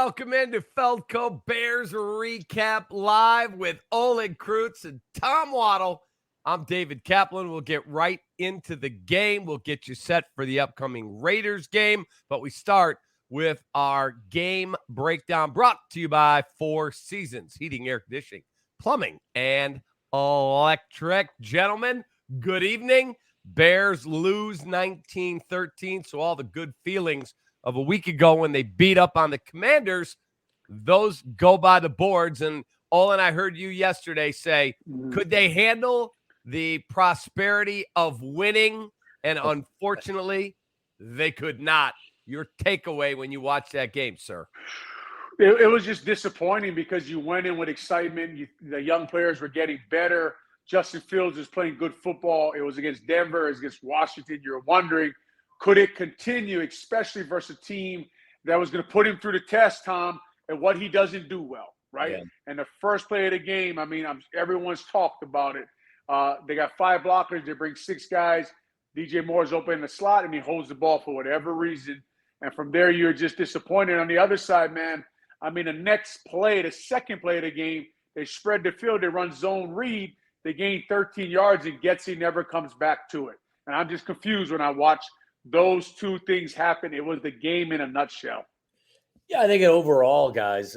welcome into Feldco Bears Recap Live with Olin, Kreutz, and Tom Waddle. I'm David Kaplan. We'll get right into the game. We'll get you set for the upcoming Raiders game, but we start with our game breakdown brought to you by Four Seasons Heating, Air Conditioning, Plumbing, and Electric. Gentlemen, good evening. Bears lose 19-13, so all the good feelings of a week ago when they beat up on the Commanders, those go by the boards. And Olin, I heard you yesterday say, could they handle the prosperity of winning? And unfortunately, they could not. Your takeaway when you watched that game, sir? It was just disappointing because you went in with excitement. The young players were getting better. Justin Fields was playing good football. It was against Denver. It was against Washington. You're wondering, could it continue, especially versus a team that was going to put him through the test, Tom, and what he doesn't do well, right? Yeah. And the first play of the game, everyone's talked about it. They got 5 blockers. They bring 6 guys. DJ Moore's open in the slot, and he holds the ball for whatever reason. And from there, you're just disappointed. On the other side, man, the next play, the second play of the game, they spread the field. They run zone read. They gain 13 yards, and Getsy never comes back to it. And I'm just confused when I watch those two things happen. It was the game in a nutshell. Yeah, I think overall, guys,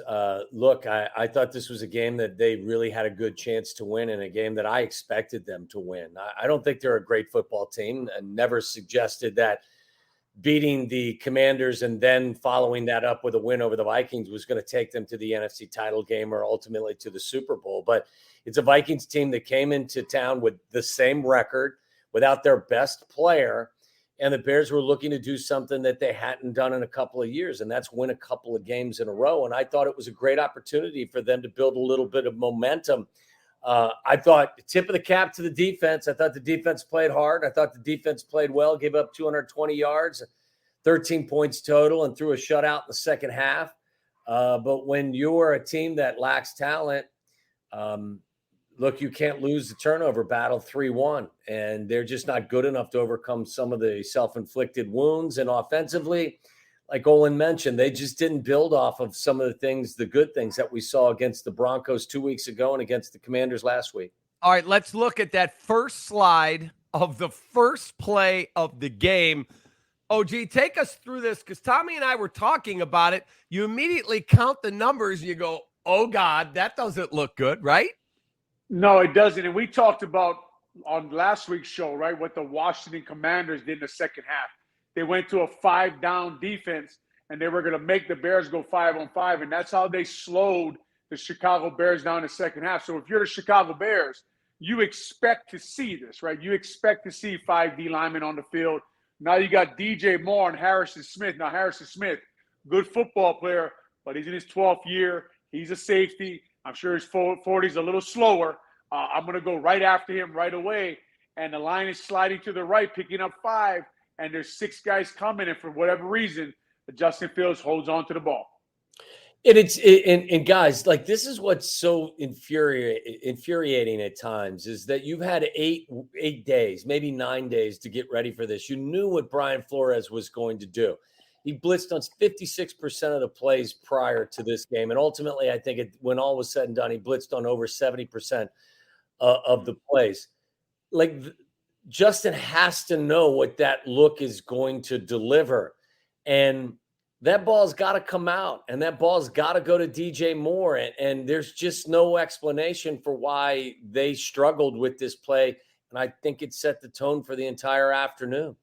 look, I thought this was a game that they really had a good chance to win, and a game that I expected them to win. I don't think they're a great football team, and never suggested that beating the Commanders and then following that up with a win over the Vikings was going to take them to the NFC title game or ultimately to the Super Bowl. But it's a Vikings team that came into town with the same record, without their best player, and the Bears were looking to do something that they hadn't done in a couple of years, and that's win a couple of games in a row. And I thought it was a great opportunity for them to build a little bit of momentum. I thought tip of the cap to the defense. I thought the defense played hard. I thought the defense played well, gave up 220 yards, 13 points total, and threw a shutout in the second half. But when you're a team that lacks talent, look, you can't lose the turnover battle 3-1, and they're just not good enough to overcome some of the self-inflicted wounds. And offensively, like Olin mentioned, they just didn't build off of some of the things, the good things that we saw against the Broncos 2 weeks ago and against the Commanders last week. All right, let's look at that first slide of the first play of the game. OG, take us through this, because Tommy and I were talking about it. You immediately count the numbers and you go, oh, God, that doesn't look good, right? No, it doesn't. And we talked about on last week's show, right, what the Washington Commanders did in the second half. They went to a 5-down defense, and they were going to make the Bears go 5-on-5, and that's how they slowed the Chicago Bears down in the second half. So if you're the Chicago Bears, you expect to see this, right? You expect to see 5 D linemen on the field. Now you got DJ Moore and Harrison Smith. Now Harrison Smith, good football player, but he's in his 12th year. He's a safety. I'm sure his 40's a little slower. I'm going to go right after him right away. And the line is sliding to the right, picking up 5. And there's 6 guys coming. And for whatever reason, Justin Fields holds on to the ball. And guys, like, this is what's so infuriating at times, is that you've had 8 days, maybe 9 days to get ready for this. You knew what Brian Flores was going to do. He blitzed on 56% of the plays prior to this game. And ultimately, I think when all was said and done, he blitzed on over 70% of the plays. Like, Justin has to know what that look is going to deliver. And that ball's got to come out, and that ball's got to go to DJ Moore. And there's just no explanation for why they struggled with this play. And I think it set the tone for the entire afternoon.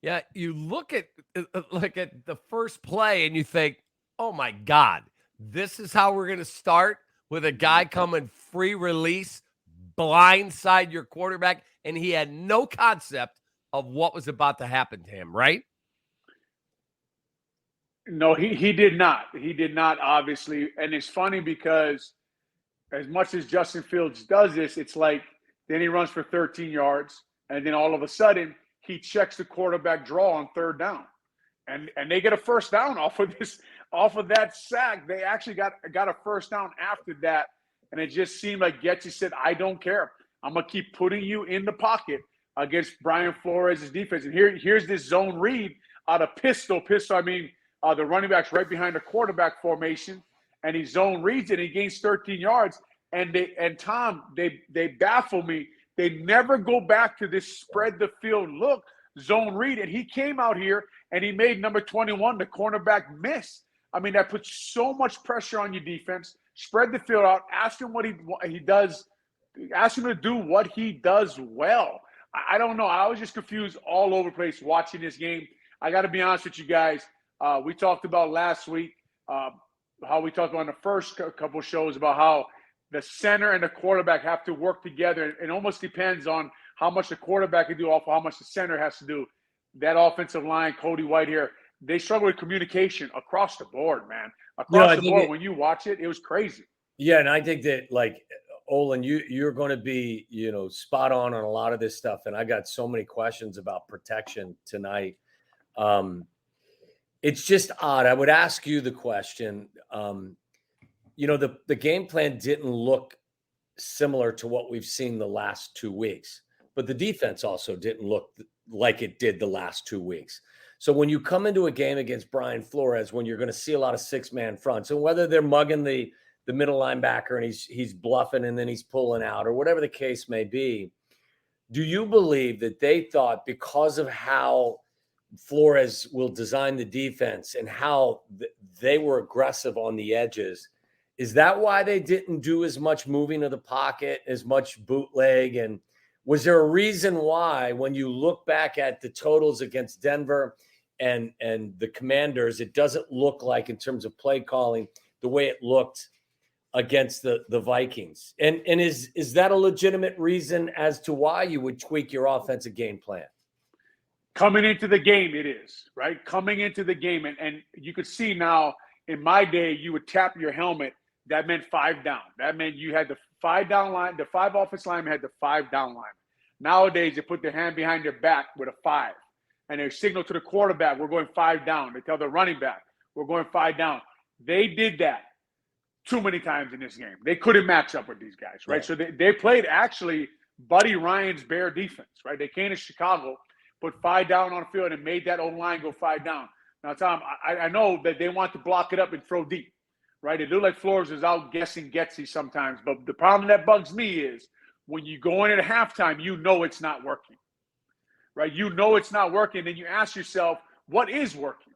Yeah, you look at the first play and you think, oh, my God, this is how we're going to start, with a guy coming free release, blindside your quarterback, and he had no concept of what was about to happen to him, right? No, he did not. He did not, obviously. And it's funny because as much as Justin Fields does this, it's like then he runs for 13 yards, and then all of a sudden he checks the quarterback draw on 3rd down. And they get a first down off of that sack. They actually got a first down after that. And it just seemed like Getsy said, I don't care. I'm going to keep putting you in the pocket against Brian Flores' defense. And here's this zone read out of pistol. the running back's right behind the quarterback formation, and he zone reads it, and he gains 13 yards. And Tom, they baffle me. They never go back to this spread the field look, zone read. And he came out here and he made number 21, the cornerback, miss. I mean, that puts so much pressure on your defense. Spread the field out. Ask him what he does. Ask him to do what he does well. I don't know. I was just confused all over the place watching this game. I got to be honest with you guys. We talked about last week how we talked about in the first couple of shows about how the center and the quarterback have to work together. It almost depends on how much the quarterback can do off of how much the center has to do. That offensive line, Cody Whitehair, they struggle with communication across the board, man. Across the board, when you watch it, it was crazy. Yeah, and I think that, like, Olin, you're going to be, spot on a lot of this stuff. And I got so many questions about protection tonight. It's just odd. I would ask you the question, the game plan didn't look similar to what we've seen the last 2 weeks, but the defense also didn't look like it did the last 2 weeks. So when you come into a game against Brian Flores, when you're going to see a lot of 6-man fronts, and whether they're mugging the middle linebacker and he's bluffing and then he's pulling out, or whatever the case may be, do you believe that they thought, because of how Flores will design the defense and how they were aggressive on the edges, is that why they didn't do as much moving of the pocket, as much bootleg? And was there a reason why, when you look back at the totals against Denver and the Commanders, it doesn't look like, in terms of play calling, the way it looked against the Vikings? And is that a legitimate reason as to why you would tweak your offensive game plan? Coming into the game, it is, right? Coming into the game. And you could see now, in my day, you would tap your helmet. That meant 5 down. That meant you had the 5 down line. The 5 offense linemen had the 5 down line. Nowadays, they put their hand behind their back with a 5. And they signal to the quarterback, we're going 5 down. They tell the running back, we're going 5 down. They did that too many times in this game. They couldn't match up with these guys, right? Right. So they played actually Buddy Ryan's bear defense, right? They came to Chicago, put 5 down on the field, and made that O-line go 5 down. Now, Tom, I know that they want to block it up and throw deep, right? It looked like Flores is out guessing Getsy sometimes. But the problem that bugs me is when you go in at halftime, you know it's not working, right? You know it's not working. Then you ask yourself, what is working?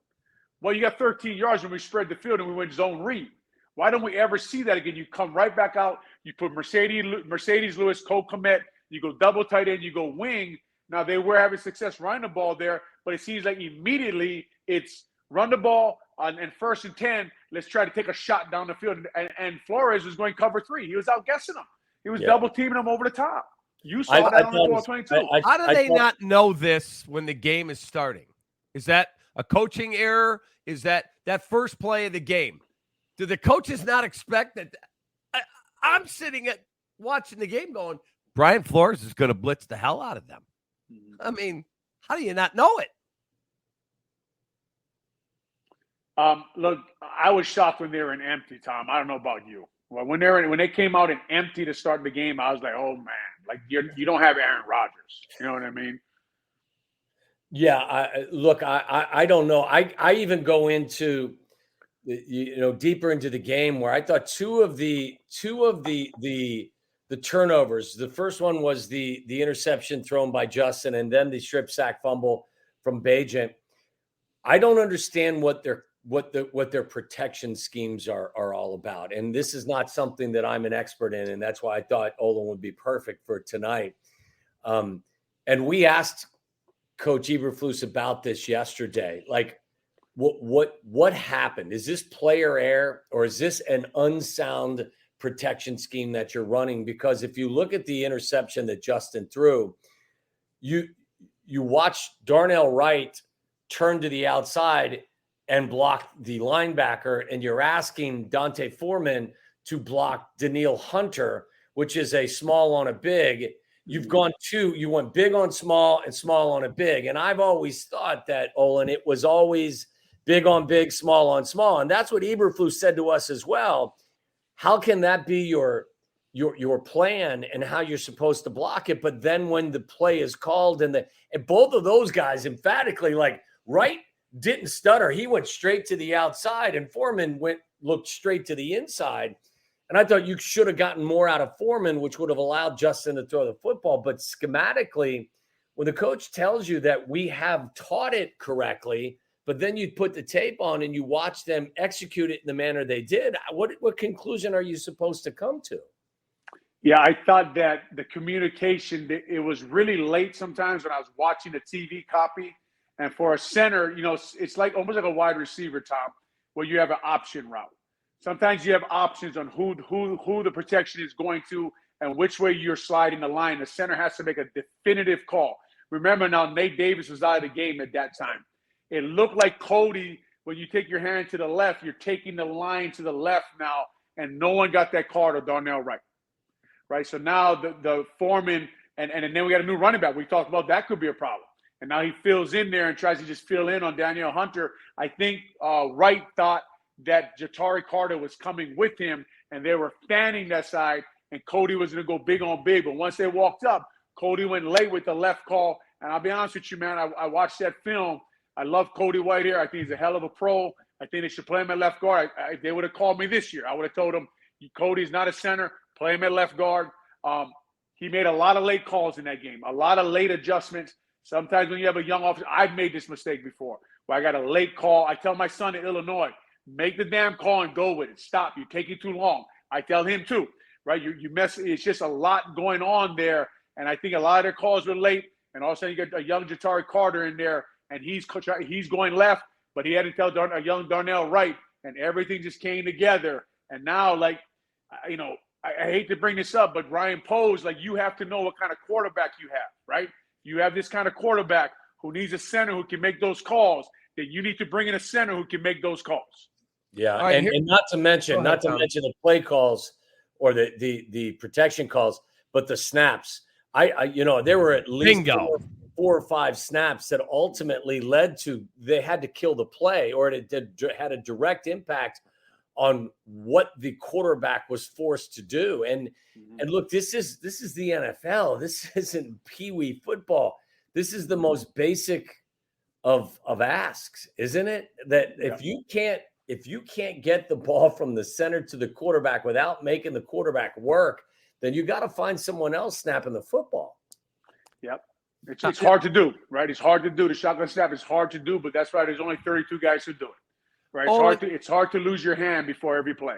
Well, you got 13 yards when we spread the field and we went zone read. Why don't we ever see that again? You come right back out. You put Mercedes Lewis, Cole Kmet. You go double tight end. You go wing. Now, they were having success running the ball there, but it seems like immediately it's run the ball and 1st and 10. Let's try to take a shot down the field. And Flores was going cover 3. He was outguessing him. He was double teaming him over the top. You saw that on the ball 22. How do they not know this when the game is starting? Is that a coaching error? Is that first play of the game? Do the coaches not expect that? I'm sitting watching the game going, Brian Flores is going to blitz the hell out of them. I mean, how do you not know it? Look, I was shocked when they were in empty, Tom. I don't know about you. Well, when they came out in empty to start the game, I was like, oh man, like you don't have Aaron Rodgers. You know what I mean? Yeah. I don't know. I even go into deeper into the game where I thought two of the turnovers. The first one was the interception thrown by Justin, and then the strip sack fumble from Bajent. I don't understand what their protection schemes are all about. And this is not something that I'm an expert in. And that's why I thought Olin would be perfect for tonight. And we asked Coach Eberflus about this yesterday. Like, what happened? Is this player error, or is this an unsound protection scheme that you're running? Because if you look at the interception that Justin threw, you watch Darnell Wright turn to the outside and block the linebacker, and you're asking Dante Foreman to block Daniil Hunter, which is a small on a big. You went big on small and small on a big. And I've always thought that, Olin, it was always big on big, small on small. And that's what Eberflus said to us as well. How can that be your plan and how you're supposed to block it? But then when the play is called and both of those guys emphatically, like, Wright didn't stutter. He went straight to the outside, and Foreman looked straight to the inside. And I thought you should have gotten more out of Foreman, which would have allowed Justin to throw the football. But schematically, when the coach tells you that we have taught it correctly, but then you put the tape on and you watch them execute it in the manner they did, what conclusion are you supposed to come to? Yeah, I thought that the communication, it was really late sometimes when I was watching the TV copy. And for a center, it's like almost like a wide receiver, Tom, where you have an option route. Sometimes you have options on who the protection is going to and which way you're sliding the line. The center has to make a definitive call. Remember now, Nate Davis was out of the game at that time. It looked like Cody, when you take your hand to the left, you're taking the line to the left now, and no one got that call to Darnell Wright. Right? So now the Foreman, and then we got a new running back. We talked about that could be a problem. And now he fills in there and tries to just fill in on Danielle Hunter. I think Wright thought that Jatari Carter was coming with him, and they were fanning that side, and Cody was going to go big on big. But once they walked up, Cody went late with the left call. And I'll be honest with you, man, I watched that film. I love Cody Whitehair. I think he's a hell of a pro. I think they should play him at left guard. They would have called me this year. I would have told him, Cody's not a center. Play him at left guard. He made a lot of late calls in that game, a lot of late adjustments. Sometimes when you have a young officer, I've made this mistake before, where I got a late call. I tell my son in Illinois, make the damn call and go with it. Stop. You're taking too long. I tell him too, right? You mess. It's just a lot going on there. And I think a lot of their calls were late. And all of a sudden you get a young Jatari Carter in there, and he's going left, but he had to tell a young Darnell Wright, and everything just came together. And now, I hate to bring this up, but Ryan Poe's, you have to know what kind of quarterback you have, right? You have this kind of quarterback who needs a center who can make those calls, then you need to bring in a center who can make those calls. Yeah, right, and not to mention the play calls or the protection calls, but the snaps. There were at least four or five snaps that ultimately led to they had to kill the play, or it had a direct impact on what the quarterback was forced to do. And look, this is the NFL. This isn't peewee football. This is the most basic of asks, isn't it? That if you can't get the ball from the center to the quarterback without making the quarterback work, then you got to find someone else snapping the football. Yep. It's hard to do, right? It's hard to do. The shotgun snap is hard to do, but that's why there's only 32 guys who do it. Right? It's hard to lose your hand before every play.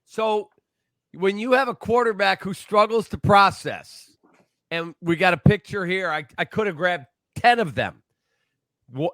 So when you have a quarterback who struggles to process, and we got a picture here, I could have grabbed 10 of them.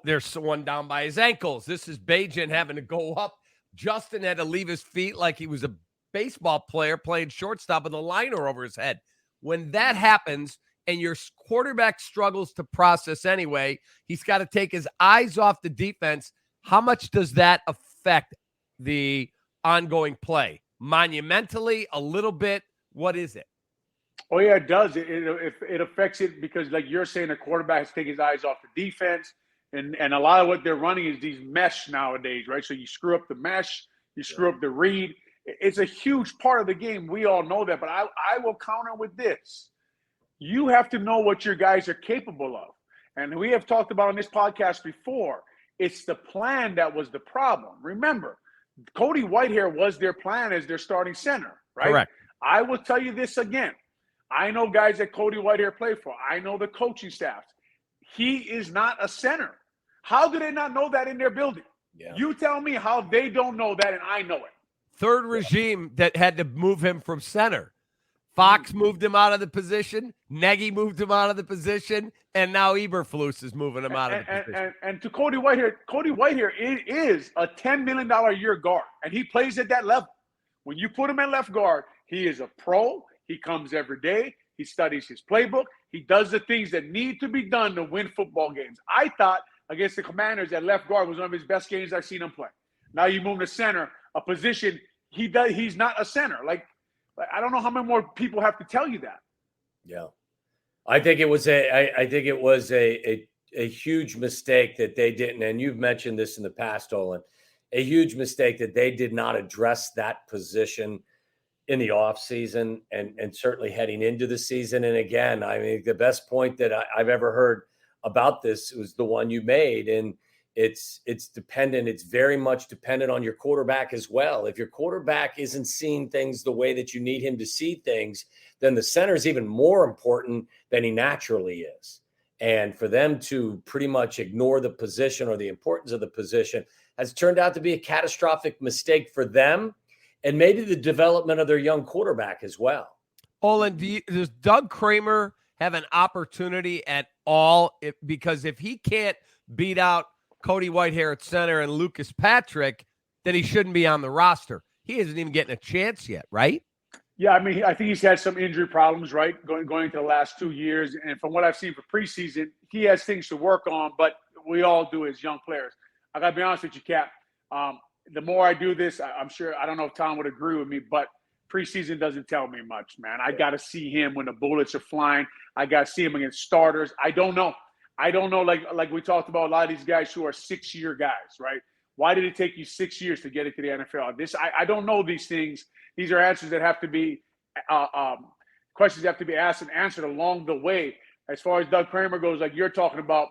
There's one down by his ankles. This is Bajan having to go up. Justin had to leave his feet like he was a baseball player playing shortstop with a liner over his head. When that happens and your quarterback struggles to process anyway, he's got to take his eyes off the defense. How much does that affect the ongoing play? Monumentally, a little bit? What is it? Oh, yeah, it does. It affects it because, like you're saying, the quarterback has to take his eyes off the defense. And a lot of what they're running is these mesh nowadays, right? So you screw up the mesh, you screw up the read. It's a huge part of the game. We all know that. But I will counter with this. You have to know what your guys are capable of. And we have talked about on this podcast before. It's the plan that was the problem. Remember, Cody Whitehair was their plan as their starting center, right? Correct. I will tell you this again. I know guys that Cody Whitehair played for. I know the coaching staff. He is not a center. How do they not know that in their building? Yeah. You tell me how they don't know that, and I know it. Third regime that had to move him from center. Fox moved him out of the position. Nagy moved him out of the position. And now Eberflus is moving him out of the position. And to Cody Whitehair is a $10 million a year guard, and he plays at that level. When you put him at left guard, he is a pro. He comes every day. He studies his playbook. He does the things that need to be done to win football games. I thought against the Commanders at left guard was one of his best games I've seen him play. Now you move him to center, a position he's not a center. Like I don't know how many more people have to tell you that. Yeah. I think it was a huge mistake that they didn't, and you've mentioned this in the past, Olin, a huge mistake that they did not address that position in the offseason and certainly heading into the season. And again, I mean, the best point that I've ever heard about this was the one you made. And, it's dependent. It's very much dependent on your quarterback as well. If your quarterback isn't seeing things the way that you need him to see things, then the center is even more important than he naturally is. And for them to pretty much ignore the position or the importance of the position has turned out to be a catastrophic mistake for them and maybe the development of their young quarterback as well. Olin, does Doug Kramer have an opportunity at all? Because if he can't beat out Cody Whitehair at center and Lucas Patrick, then he shouldn't be on the roster. He isn't even getting a chance yet, right? Yeah, I mean, I think he's had some injury problems, right, going into the last 2 years. And from what I've seen for preseason, he has things to work on, but we all do as young players. I got to be honest with you, Cap. The more I do this, I'm sure, I don't know if Tom would agree with me, but preseason doesn't tell me much, man. I got to see him when the bullets are flying. I got to see him against starters. I don't know. Like we talked about, a lot of these guys who are 6-year guys, right? Why did it take you 6 years to get into the NFL? I don't know these things. These are answers that have to be questions that have to be asked and answered along the way. As far as Doug Kramer goes, like you're talking about,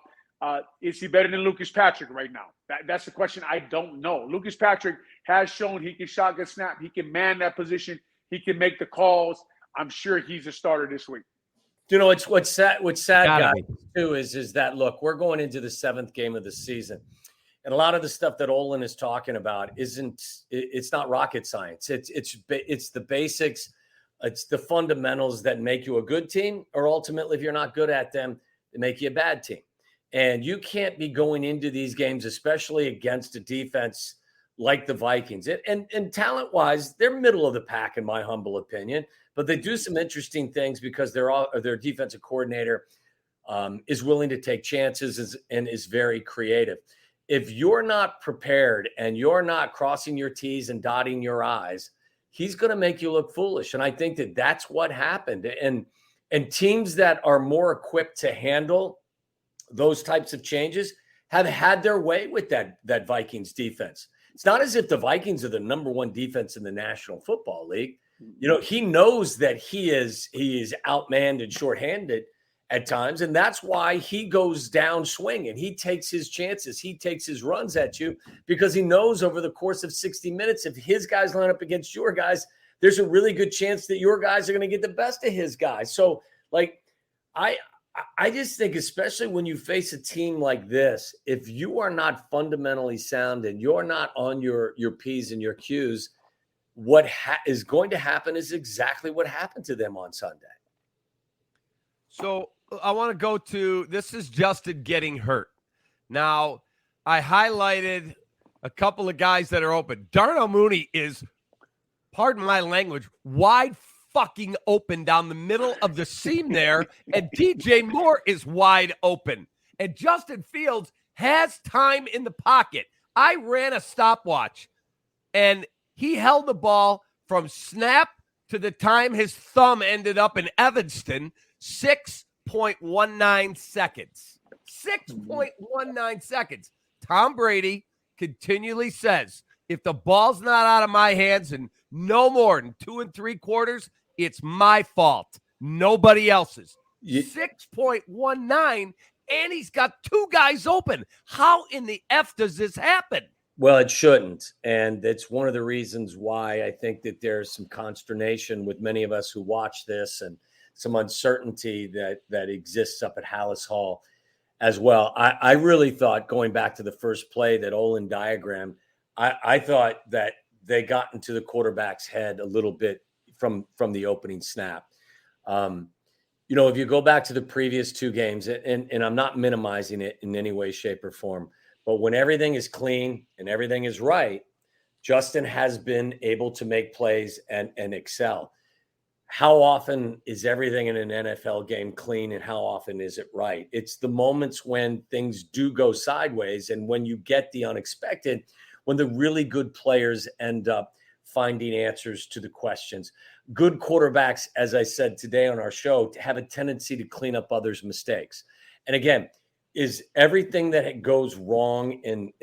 is he better than Lucas Patrick right now? That's the question. I don't know. Lucas Patrick has shown he can shotgun snap. He can man that position. He can make the calls. I'm sure he's a starter this week. You know, it's what's sad, guys, too, is that, look, we're going into the 7th game of the season. And a lot of the stuff that Olin is talking about it's not rocket science. It's the basics. It's the fundamentals that make you a good team, or ultimately, if you're not good at them, they make you a bad team. And you can't be going into these games, especially against a defense like the Vikings. And talent-wise, they're middle of the pack, in my humble opinion. But they do some interesting things because their defensive coordinator is willing to take chances and is very creative. If you're not prepared and you're not crossing your T's and dotting your I's, he's going to make you look foolish. And I think that that's what happened. And teams that are more equipped to handle those types of changes have had their way with that Vikings defense. It's not as if the Vikings are the number 1 defense in the National Football League. You know, he knows that he is outmanned and shorthanded at times, and that's why he goes down swinging. He takes his chances. He takes his runs at you because he knows over the course of 60 minutes, if his guys line up against your guys, there's a really good chance that your guys are going to get the best of his guys. So, like, I just think, especially when you face a team like this, if you are not fundamentally sound and you're not on your P's and your Q's, what is going to happen is exactly what happened to them on Sunday. So I want to go to, this is Justin getting hurt. Now, I highlighted a couple of guys that are open. Darnell Mooney is, pardon my language, wide fucking open down the middle of the seam there, and DJ Moore is wide open. And Justin Fields has time in the pocket. I ran a stopwatch, and he held the ball from snap to the time his thumb ended up in Evanston, 6.19 seconds. 6.19 seconds. Tom Brady continually says, if the ball's not out of my hands and no more than 2 3/4, it's my fault. Nobody else's. 6.19, and he's got 2 guys open. How in the F does this happen? Well, it shouldn't. And it's one of the reasons why I think that there's some consternation with many of us who watch this and some uncertainty that exists up at Hallis Hall as well. I really thought, going back to the first play that Olin diagrammed, I thought that they got into the quarterback's head a little bit from the opening snap. You know, if you go back to the previous 2 games, and I'm not minimizing it in any way, shape, or form, but when everything is clean and everything is right, Justin has been able to make plays and excel. How often is everything in an NFL game clean, and how often is it right? It's the moments when things do go sideways and when you get the unexpected, when the really good players end up finding answers to the questions. Good quarterbacks, as I said today on our show, have a tendency to clean up others' mistakes. And again, is everything that goes wrong in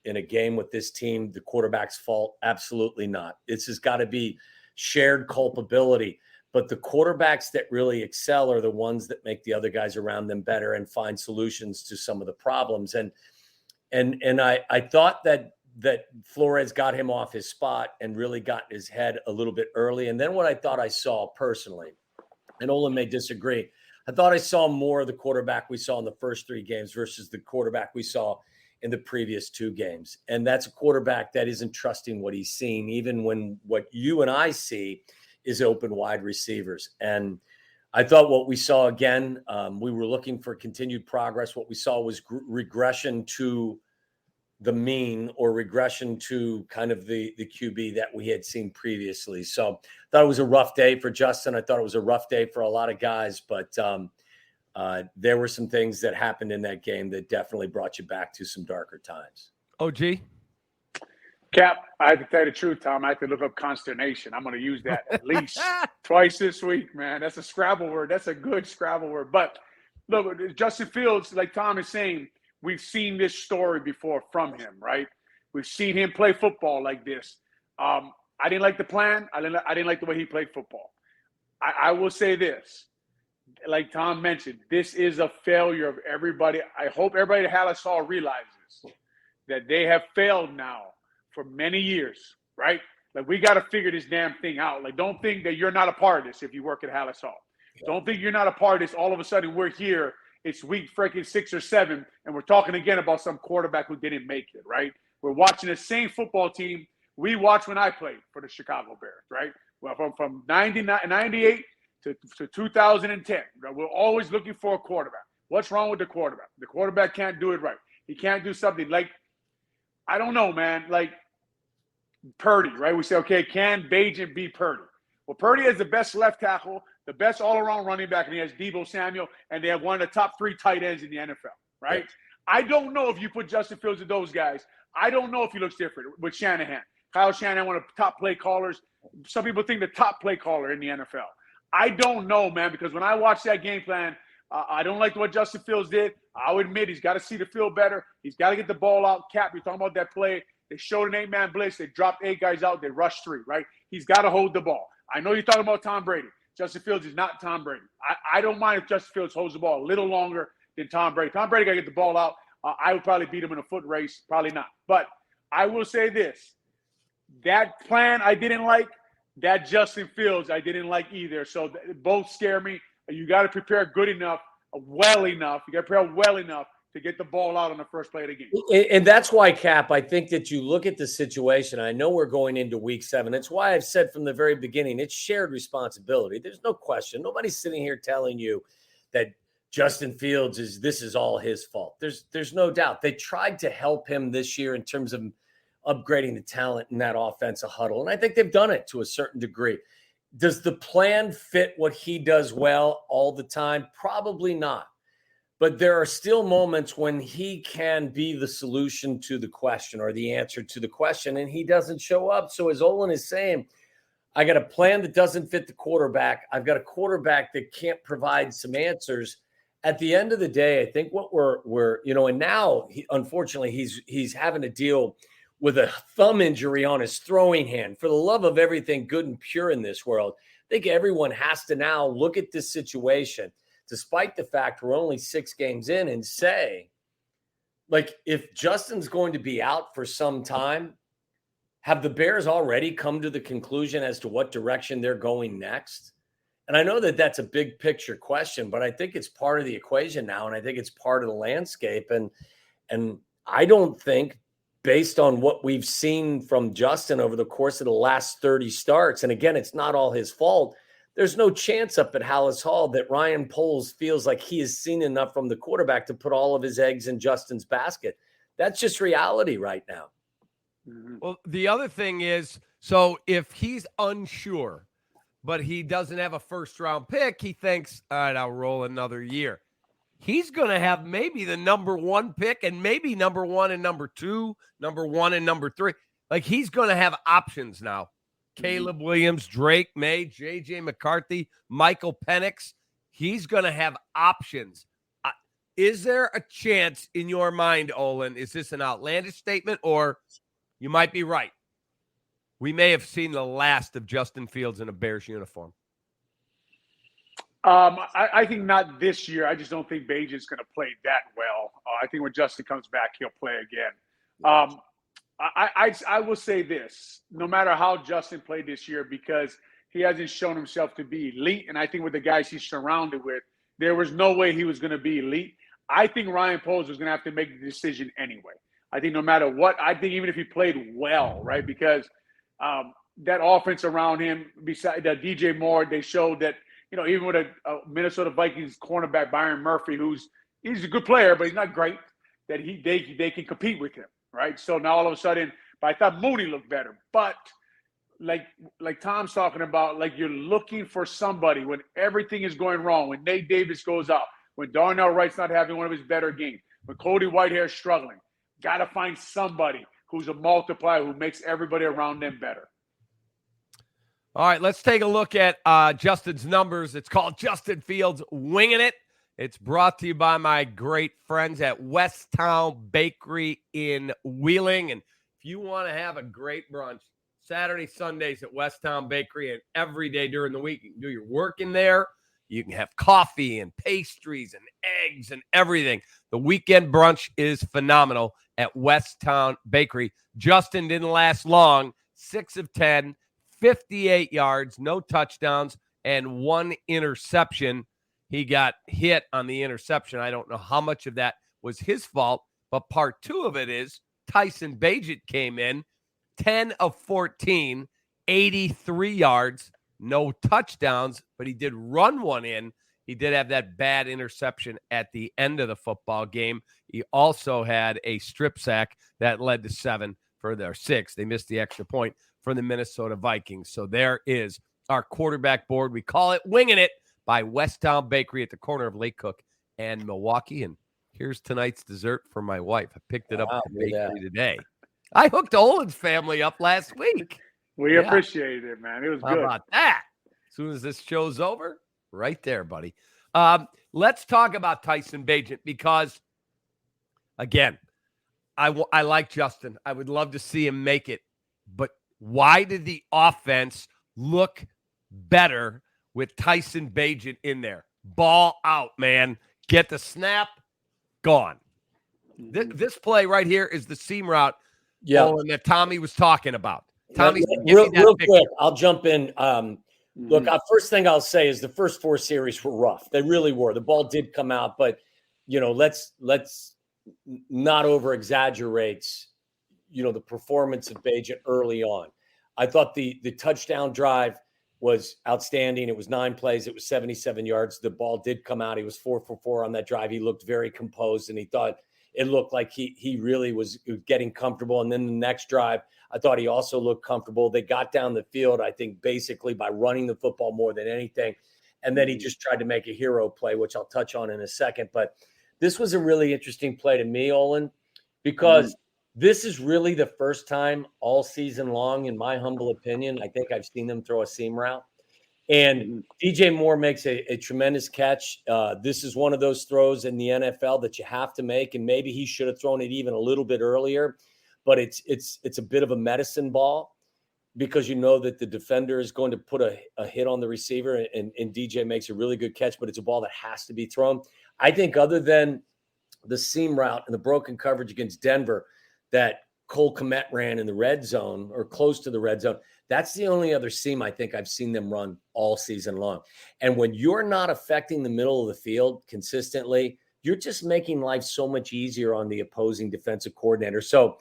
a game with this team the quarterback's fault? Absolutely not. This has got to be shared culpability. But the quarterbacks that really excel are the ones that make the other guys around them better and find solutions to some of the problems. And And I thought that Flores got him off his spot and really got in his head a little bit early. And then what I thought I saw personally, and Olin may disagree, I thought I saw more of the quarterback we saw in the first 3 games versus the quarterback we saw in the previous 2 games. And that's a quarterback that isn't trusting what he's seeing, even when what you and I see is open wide receivers. And I thought what we saw again, we were looking for continued progress. What we saw was regression to the mean, or regression to kind of the QB that we had seen previously. So I thought it was a rough day for Justin. I thought it was a rough day for a lot of guys, but there were some things that happened in that game that definitely brought you back to some darker times. OG? Cap, I have to tell you the truth, Tom. I have to look up consternation. I'm going to use that at least twice this week, man. That's a Scrabble word. That's a good Scrabble word. But look, Justin Fields, like Tom is saying, we've seen this story before from him, right? We've seen him play football like this. I didn't like the plan. I didn't like the way he played football. I will say this. Like Tom mentioned, this is a failure of everybody. I hope everybody at Hall realizes that they have failed now for many years, right? Like, we got to figure this damn thing out. Like, don't think that you're not a part of this if you work at Hall. Don't think you're not a part of this. All of a sudden, we're here. It's week freaking 6 or 7, and we're talking again about some quarterback who didn't make it, right? We're watching the same football team we watched when I played for the Chicago Bears, right? Well, from 98 to 2010, right? We're always looking for a quarterback. What's wrong with the quarterback? The quarterback can't do it right. He can't do something like, I don't know, man, like Purdy, right? We say, okay, can Bajan be Purdy? Well, Purdy has the best left tackle, the best all-around running back, and he has Deebo Samuel, and they have one of the top 3 tight ends in the NFL, right? Yes. I don't know if you put Justin Fields with those guys. I don't know if he looks different with Shanahan. Kyle Shanahan, one of the top play callers. Some people think the top play caller in the NFL. I don't know, man, because when I watched that game plan, I don't like what Justin Fields did. I'll admit he's got to see the field better. He's got to get the ball out. Cap, you're talking about that play. They showed an 8-man blitz. They dropped 8 guys out. They rushed 3, right? He's got to hold the ball. I know you're talking about Tom Brady. Justin Fields is not Tom Brady. I don't mind if Justin Fields holds the ball a little longer than Tom Brady. Tom Brady got to get the ball out. I would probably beat him in a foot race. Probably not. But I will say this. That plan I didn't like. That Justin Fields I didn't like either. So both scare me. You got to prepare good enough, well enough. You got to prepare well enough to get the ball out on the first play of the game. And that's why, Cap, I think that you look at the situation. I know we're going into week 7. It's why I've said from the very beginning, it's shared responsibility. There's no question. Nobody's sitting here telling you that Justin Fields this is all his fault. There's no doubt. They tried to help him this year in terms of upgrading the talent in that offensive huddle. And I think they've done it to a certain degree. Does the plan fit what he does well all the time? Probably not. But there are still moments when he can be the solution to the question or the answer to the question, and he doesn't show up. So as Olin is saying, I got a plan that doesn't fit the quarterback. I've got a quarterback that can't provide some answers. At the end of the day, I think what we're and now unfortunately he's having to deal with a thumb injury on his throwing hand. For the love of everything good and pure in this world, I think everyone has to now look at this situation, despite the fact we're only 6 games in, and say, like, if Justin's going to be out for some time, have the Bears already come to the conclusion as to what direction they're going next? And I know that that's a big picture question, but I think it's part of the equation now, and I think it's part of the landscape. And I don't think, based on what we've seen from Justin over the course of the last 30 starts, and again, it's not all his fault, there's no chance up at Hallis Hall that Ryan Poles feels like he has seen enough from the quarterback to put all of his eggs in Justin's basket. That's just reality right now. Well, the other thing is, so if he's unsure, but he doesn't have a first-round pick, he thinks, all right, I'll roll another year. He's going to have maybe the number 1 pick and maybe number 1 and number 2, number 1 and number 3. Like, he's going to have options now. Caleb Williams, Drake May, J.J. McCarthy, Michael Penix. He's going to have options. Is there a chance in your mind, Olin, is this an outlandish statement, or you might be right? We may have seen the last of Justin Fields in a Bears uniform. I think not this year. I just don't think Bajan's going to play that well. I think when Justin comes back, he'll play again. I will say this: no matter how Justin played this year, because he hasn't shown himself to be elite, and I think with the guys he's surrounded with, there was no way he was going to be elite. I think Ryan Poles was going to have to make the decision anyway. I think no matter what, I think even if he played well, right, because that offense around him, beside DJ Moore, they showed that, even with a Minnesota Vikings cornerback, Byron Murphy, he's a good player, but he's not great, that they can compete with him, right? So now all of a sudden, but I thought Mooney looked better. But like Tom's talking about, like you're looking for somebody when everything is going wrong, when Nate Davis goes out, when Darnell Wright's not having one of his better games, when Cody Whitehair's struggling. Got to find somebody who's a multiplier who makes everybody around them better. All right, let's take a look at Justin's numbers. It's called Justin Fields Winging It. It's brought to you by my great friends at Westtown Bakery in Wheeling. And if you want to have a great brunch, Saturday, Sundays at Westtown Bakery, and every day during the week, you can do your work in there. You can have coffee and pastries and eggs and everything. The weekend brunch is phenomenal at Westtown Bakery. Justin didn't last long. 6 of 10, 58 yards, no touchdowns, and 1 interception. He got hit on the interception. I don't know how much of that was his fault, but part 2 of it is Tyson Bagent came in, 10 of 14, 83 yards, no touchdowns, but he did run one in. He did have that bad interception at the end of the football game. He also had a strip sack that led to 7 for their 6. They missed the extra point for the Minnesota Vikings. So there is our quarterback board. We call it Winging It by Westtown Bakery at the corner of Lake Cook and Milwaukee. And here's tonight's dessert for my wife. I picked it up at the bakery today. I hooked Olin's family up last week. We appreciated it, man. It was good. How about that? As soon as this show's over, right there, buddy. Let's talk about Tyson Bagent because, again, I like Justin. I would love to see him make it. But why did the offense look better with Tyson Bagent in there? Ball out, man. Get the snap, gone. This play right here is the seam route that Tommy was talking about. Tommy, real quick, I'll jump in. Look, first thing I'll say is the first 4 series were rough. They really were. The ball did come out, but let's not over exaggerate. The performance of Bagent early on. I thought the touchdown drive was outstanding. It was 9 plays. It was 77 yards. The ball did come out. He was 4 for 4 on that drive. He looked very composed, and he thought it looked like he really was getting comfortable. And then the next drive, I thought he also looked comfortable. They got down the field, I think, basically by running the football more than anything. And then he just tried to make a hero play, which I'll touch on in a second. But this was a really interesting play to me, Olin, because this is really the first time all season long, in my humble opinion, I think I've seen them throw a seam route. And DJ Moore makes a tremendous catch. This is one of those throws in the NFL that you have to make, and maybe he should have thrown it even a little bit earlier. But it's a bit of a medicine ball because you know that the defender is going to put a hit on the receiver, and DJ makes a really good catch, but it's a ball that has to be thrown. I think other than the seam route and the broken coverage against Denver that Cole Kmet ran in the red zone or close to the red zone, that's the only other seam I think I've seen them run all season long. And when you're not affecting the middle of the field consistently, you're just making life so much easier on the opposing defensive coordinator. So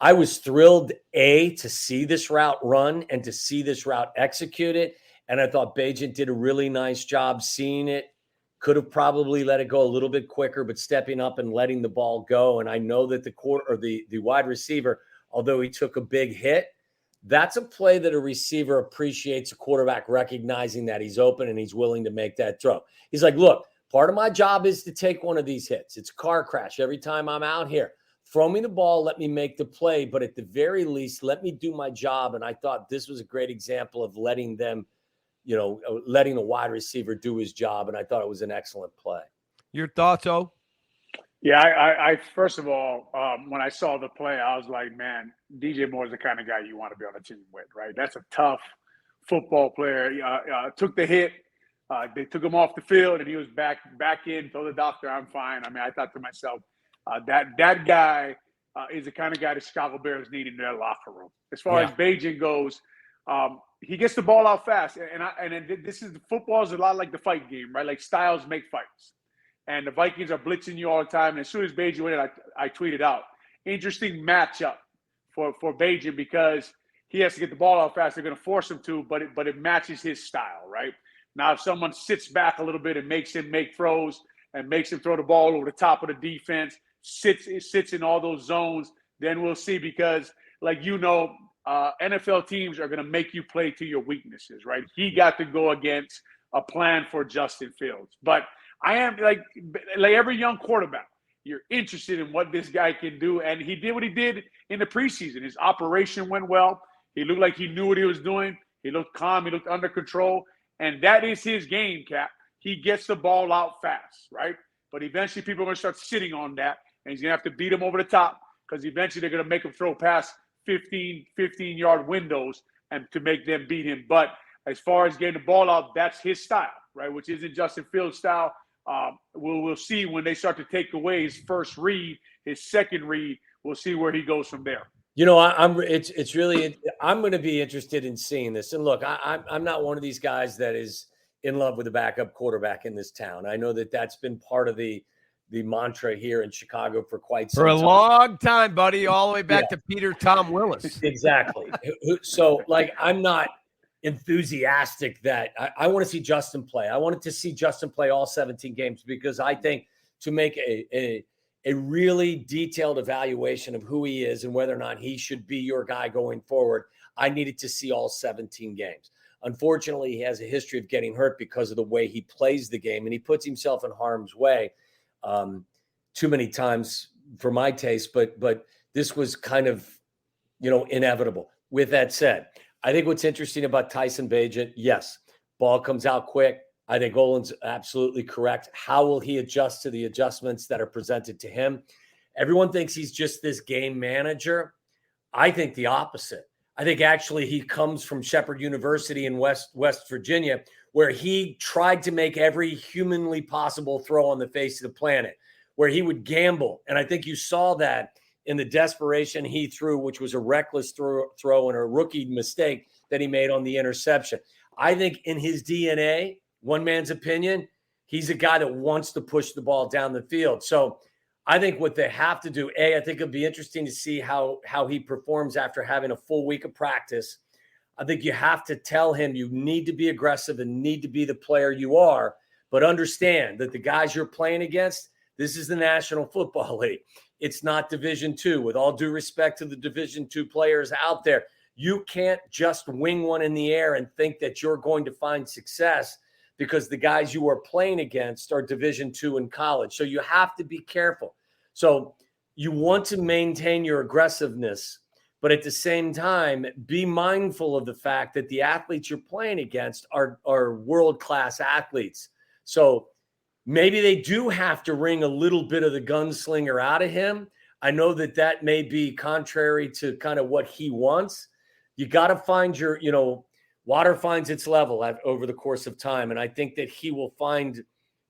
I was thrilled, to see this route run and to see this route executed. And I thought Bagent did a really nice job seeing it. Could have probably let it go a little bit quicker, but stepping up and letting the ball go. And I know that the wide receiver, although he took a big hit, that's a play that a receiver appreciates, a quarterback recognizing that he's open and he's willing to make that throw. He's like, look, part of my job is to take one of these hits. It's a car crash every time I'm out here. Throw me the ball, let me make the play, but at the very least, let me do my job. And I thought this was a great example of letting them, letting the wide receiver do his job. And I thought it was an excellent play. Your thoughts, O? Yeah, I first of all, when I saw the play, I was like, man, DJ Moore is the kind of guy you want to be on a team with, right? That's a tough football player. Took the hit, They took him off the field, and he was back in. Told the doctor, "I'm fine." I mean, I thought to myself, that guy is the kind of guy the Chicago Bears need in their locker room. As far as Bagent goes, he gets the ball out fast, and this is football is a lot like the fight game, right? Like styles make fights, and the Vikings are blitzing you all the time. And as soon as Bagent went in, I tweeted out, interesting matchup for Bagent because he has to get the ball out fast. They're going to force him to, but it matches his style, right? Now, if someone sits back a little bit and makes him make throws and makes him throw the ball over the top of the defense, sits in all those zones, then we'll see because, like NFL teams are going to make you play to your weaknesses, right? He got to go against a plan for Justin Fields. But I am, like every young quarterback, you're interested in what this guy can do. And he did what he did in the preseason. His operation went well. He looked like he knew what he was doing. He looked calm. He looked under control. And that is his game, Cap. He gets the ball out fast, right? But eventually people are going to start sitting on that, and he's going to have to beat him over the top because eventually they're going to make him throw past 15-yard windows and to make them beat him. But as far as getting the ball out, that's his style, right, which isn't Justin Fields' style. We'll see when they start to take away his first read, his second read. We'll see where he goes from there. I'm going to be interested in seeing this. And look, I'm not one of these guys that is in love with a backup quarterback in this town. I know that's been part of the mantra here in Chicago for quite some time. For a long time, buddy, all the way back to Peter Tom Willis. Exactly. So, I'm not enthusiastic that I want to see Justin play. I wanted to see Justin play all 17 games because I think to make a really detailed evaluation of who he is and whether or not he should be your guy going forward, I needed to see all 17 games. Unfortunately, he has a history of getting hurt because of the way he plays the game, and he puts himself in harm's way too many times for my taste. But this was kind of, inevitable. With that said, I think what's interesting about Tyson Bagent, yes, ball comes out quick. I think Olin's absolutely correct. How will he adjust to the adjustments that are presented to him? Everyone thinks he's just this game manager. I think the opposite. I think actually he comes from Shepherd University in West Virginia, where he tried to make every humanly possible throw on the face of the planet, where he would gamble. And I think you saw that in the desperation he threw, which was a reckless throw and a rookie mistake that he made on the interception. I think in his DNA, one man's opinion, he's a guy that wants to push the ball down the field. So I think what they have to do, I think it'll be interesting to see how he performs after having a full week of practice. I think you have to tell him you need to be aggressive and need to be the player you are, but understand that the guys you're playing against, this is the National Football League. It's not Division II. With all due respect to the Division II players out there, you can't just wing one in the air and think that you're going to find success because the guys you are playing against are Division II in college. So you have to be careful. So you want to maintain your aggressiveness, but at the same time, be mindful of the fact that the athletes you're playing against are world-class athletes. So maybe they do have to wring a little bit of the gunslinger out of him. I know that may be contrary to kind of what he wants. You got to find your, water finds its level over the course of time. And I think that he will find,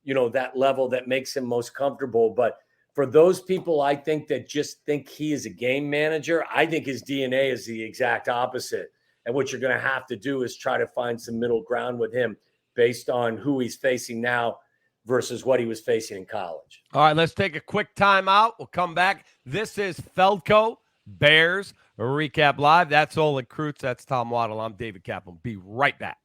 that level that makes him most comfortable. But for those people, I think that just think he is a game manager, I think his DNA is the exact opposite. And what you're going to have to do is try to find some middle ground with him based on who he's facing now versus what he was facing in college. All right, let's take a quick timeout. We'll come back. This is Feldco, Bears Recap Live. That's Olin Kreutz. That's Tom Waddle. I'm David Kaplan. Be right back.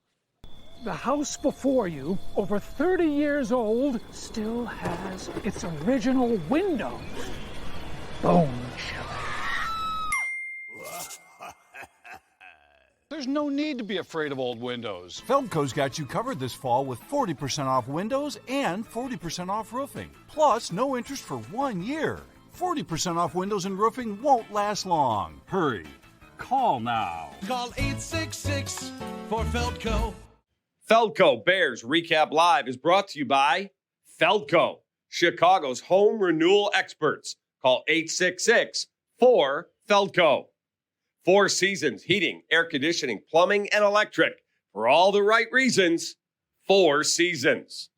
The house before you, over 30 years old, still has its original windows. Bone chiller. There's no need to be afraid of old windows. Feldco's got you covered this fall with 40% off windows and 40% off roofing. Plus, no interest for 1 year. 40% off windows and roofing won't last long. Hurry. Call now. Call 866 for Feldco. Feldco Bears Recap Live is brought to you by Feldco, Chicago's home renewal experts. Call 866-4FELDCO. Four Seasons Heating, Air Conditioning, Plumbing, and Electric. For all the right reasons, 4 seasons.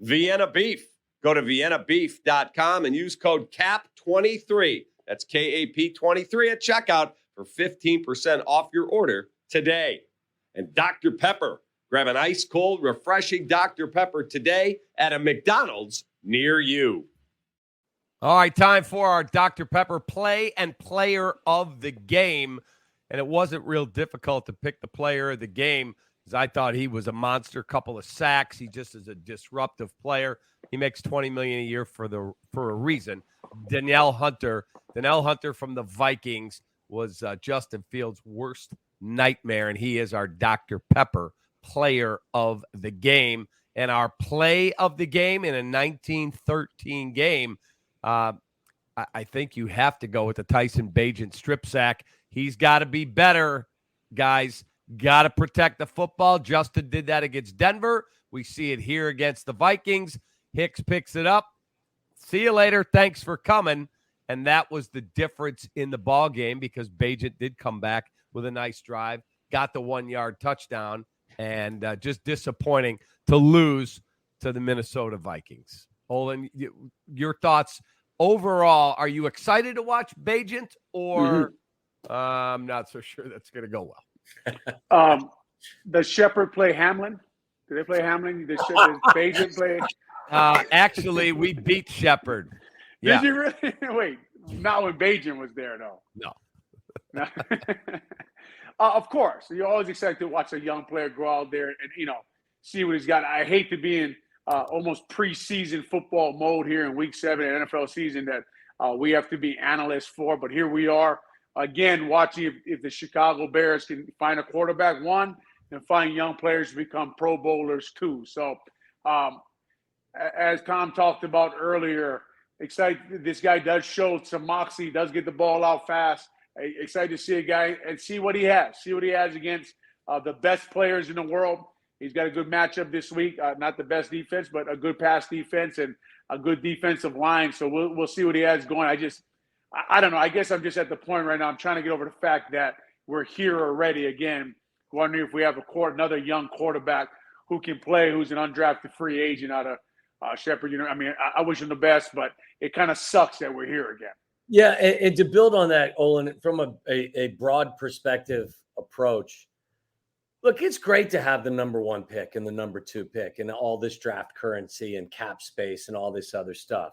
Vienna Beef. Go to viennabeef.com and use code CAP23. That's KAP23 at checkout for 15% off your order today. And Dr. Pepper. Grab an ice cold, refreshing Dr. Pepper today at a McDonald's near you. All right, time for our Dr. Pepper play and player of the game. And it wasn't real difficult to pick the player of the game because I thought he was a monster, couple of sacks. He just is a disruptive player. He makes $20 million a year for a reason. Danielle Hunter from the Vikings was Justin Fields' worst nightmare, and he is our Dr. Pepper player of the game. And our play of the game in a 1913 game, I think you have to go with the Tyson Bagent strip sack. He's got to be better, guys. Got to protect the football. Justin did that against Denver. We see it here against the Vikings. Hicks picks it up. See you later. Thanks for coming. And that was the difference in the ball game because Bagent did come back with a nice drive, got the 1-yard touchdown, and just disappointing to lose to the Minnesota Vikings. Olin, your thoughts overall? Are you excited to watch Bagent, or I'm not so sure that's going to go well? Does Shepard play Hamlin? Do they play Hamlin? Does Bagent play? Actually, we beat Shepard. Did you really? Wait, not when Bagent was there, though. No. Of course, you're always excited to watch a young player go out there and see what he's got. I hate to be in almost preseason football mode here in Week 7 of NFL season that we have to be analysts for, but here we are again watching if the Chicago Bears can find a quarterback, one, and find young players to become Pro Bowlers, two. So, as Tom talked about earlier, excited this guy does show some moxie, does get the ball out fast. Excited to see a guy and see what he has. See what he has against the best players in the world. He's got a good matchup this week. Not the best defense, but a good pass defense and a good defensive line. So we'll see what he has going. I don't know. I guess I'm just at the point right now. I'm trying to get over the fact that we're here already again. Wondering if we have another young quarterback who can play, who's an undrafted free agent out of Shepard. I wish him the best, but it kind of sucks that we're here again. Yeah, and to build on that, Olin, from a broad perspective approach, look, it's great to have the number 1 pick and the number 2 pick and all this draft currency and cap space and all this other stuff.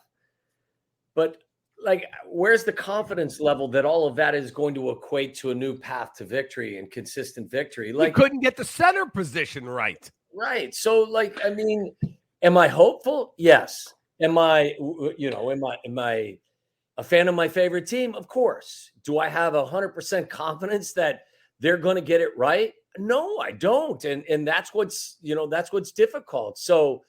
But, where's the confidence level that all of that is going to equate to a new path to victory and consistent victory? You couldn't get the center position right. Right. So, am I hopeful? Yes. Am I a fan of my favorite team? Of course. Do I have 100% confidence that they're going to get it right? No, I don't. And that's what's difficult. So,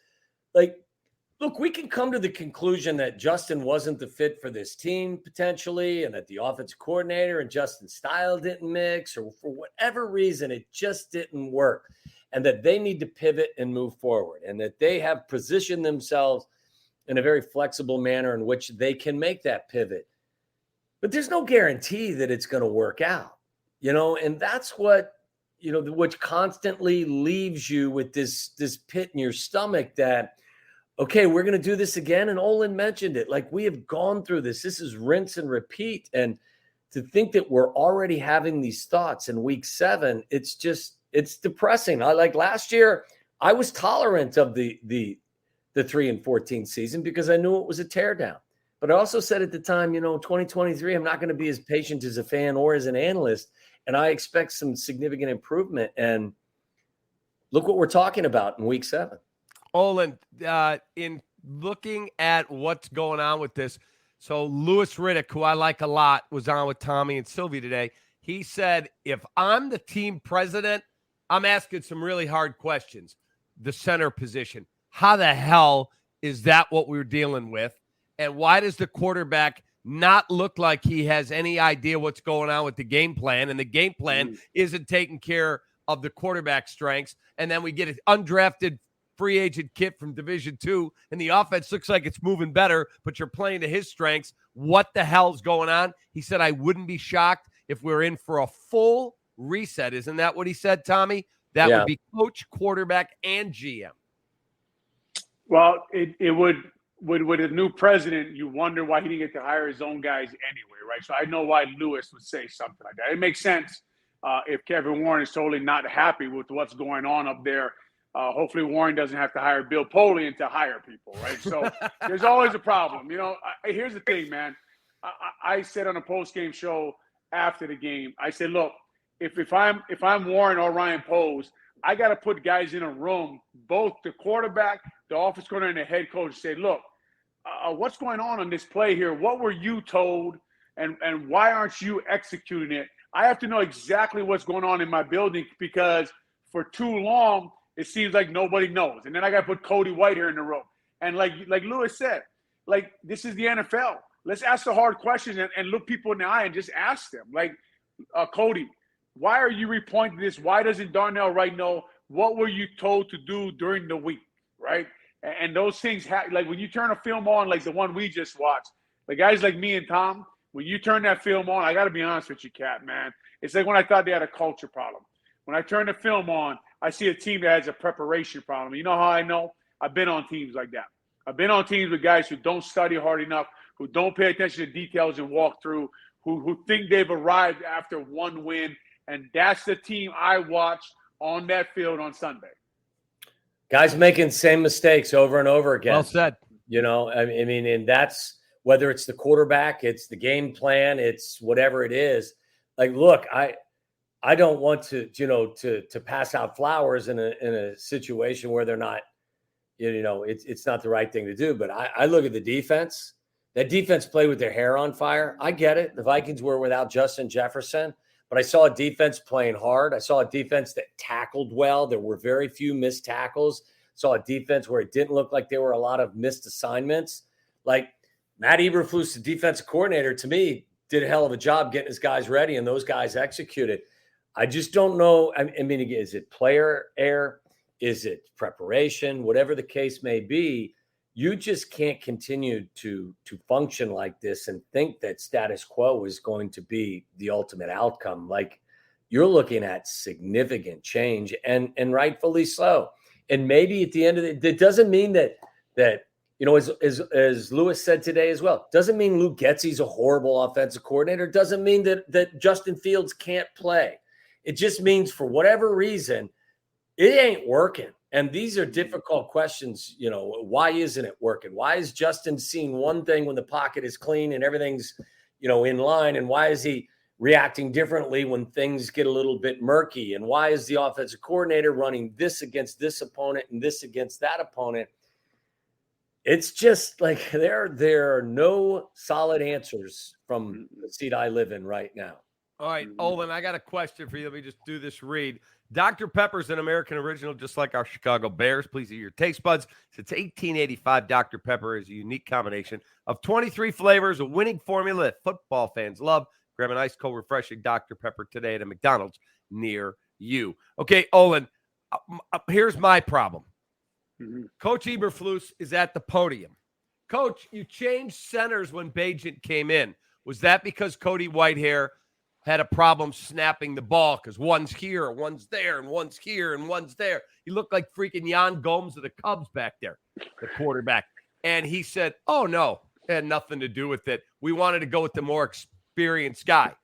look, we can come to the conclusion that Justin wasn't the fit for this team potentially, and that the offensive coordinator and Justin's style didn't mix, or for whatever reason, it just didn't work, and that they need to pivot and move forward, and that they have positioned themselves in a very flexible manner in which they can make that pivot. But there's no guarantee that it's going to work out, and that's what, which constantly leaves you with this pit in your stomach that, okay, we're going to do this again. And Olin mentioned it. We have gone through this. This is rinse and repeat. And to think that we're already having these thoughts in Week 7, it's depressing. Last year, I was tolerant of the 3-14 season because I knew it was a teardown. But I also said at the time, 2023, I'm not going to be as patient as a fan or as an analyst. And I expect some significant improvement. And look what we're talking about in Week 7. Olin, in looking at what's going on with this, so Louis Riddick, who I like a lot, was on with Tommy and Sylvie today. He said, if I'm the team president, I'm asking some really hard questions. The center position. How the hell is that what we're dealing with? And why does the quarterback not look like he has any idea what's going on with the game plan? And the game plan isn't taking care of the quarterback strengths. And then we get an undrafted free agent kid from Division II, and the offense looks like it's moving better, but you're playing to his strengths. What the hell's going on? He said, I wouldn't be shocked if we're in for a full reset. Isn't that what he said, Tommy? That would be coach, quarterback, and GM. Well, it would with a new president, you wonder why he didn't get to hire his own guys anyway, right? So I know why Lewis would say something like that. It makes sense if Kevin Warren is totally not happy with what's going on up there. Hopefully Warren doesn't have to hire Bill Polian to hire people, right? So there's always a problem. Here's the thing, man. I said on a post-game show after the game, I said, look, if I'm Warren or Ryan Poles, I got to put guys in a room, both the quarterback, the offense coordinator, and the head coach, say, look, what's going on this play here? What were you told, and why aren't you executing it? I have to know exactly what's going on in my building, because for too long, it seems like nobody knows. And then I got to put Cody White here in the room. And like Lewis said, this is the NFL. Let's ask the hard questions and look people in the eye and just ask them. Cody, why are you repointing this? Why doesn't Darnell Wright know? What were you told to do during the week, right? And those things, when you turn a film on, like the one we just watched, the guys like me and Tom, when you turn that film on, I got to be honest with you, Cat, man. It's like when I thought they had a culture problem. When I turn the film on, I see a team that has a preparation problem. You know how I know? I've been on teams like that. I've been on teams with guys who don't study hard enough, who don't pay attention to details and walk through, who think they've arrived after one win. And that's the team I watched on that field on Sunday. Guys making same mistakes over and over again. Well said. I mean, and that's whether it's the quarterback, it's the game plan, it's whatever it is. Look, I don't want to pass out flowers in a situation where they're not, it's not the right thing to do. But I look at the defense. That defense played with their hair on fire. I get it. The Vikings were without Justin Jefferson. But I saw a defense playing hard. I saw a defense that tackled well. There were very few missed tackles. Saw a defense where it didn't look like there were a lot of missed assignments. Matt Eberflus, the defensive coordinator, to me, did a hell of a job getting his guys ready, and those guys executed. I just don't know. I mean, is it player error? Is it preparation? Whatever the case may be, you just can't continue to function like this and think that status quo is going to be the ultimate outcome. You're looking at significant change, and rightfully so. And maybe at the end of it doesn't mean that as Lewis said today as well, doesn't mean Luke Getsy's a horrible offensive coordinator. Doesn't mean that Justin Fields can't play. It just means for whatever reason, it ain't working. And these are difficult questions. Why isn't it working? Why is Justin seeing one thing when the pocket is clean and everything's, in line? And why is he reacting differently when things get a little bit murky? And why is the offensive coordinator running this against this opponent and this against that opponent? It's just there are no solid answers from the seat I live in right now. All right, Olin, I got a question for you. Let me just do this read. Dr. Pepper's an American original, just like our Chicago Bears. Please eat your taste buds. Since 1885, Dr. Pepper is a unique combination of 23 flavors, a winning formula that football fans love. Grab an ice cold, refreshing Dr. Pepper today at a McDonald's near you. Okay, Olin, here's my problem. Mm-hmm. Coach Eberflus is at the podium. Coach, you changed centers when Bagent came in. Was that because Cody Whitehair had a problem snapping the ball because one's here, one's there, and one's here, and one's there? He looked like freaking Jan Gomes of the Cubs back there, the quarterback. And he said, oh, no, it had nothing to do with it. We wanted to go with the more experienced guy.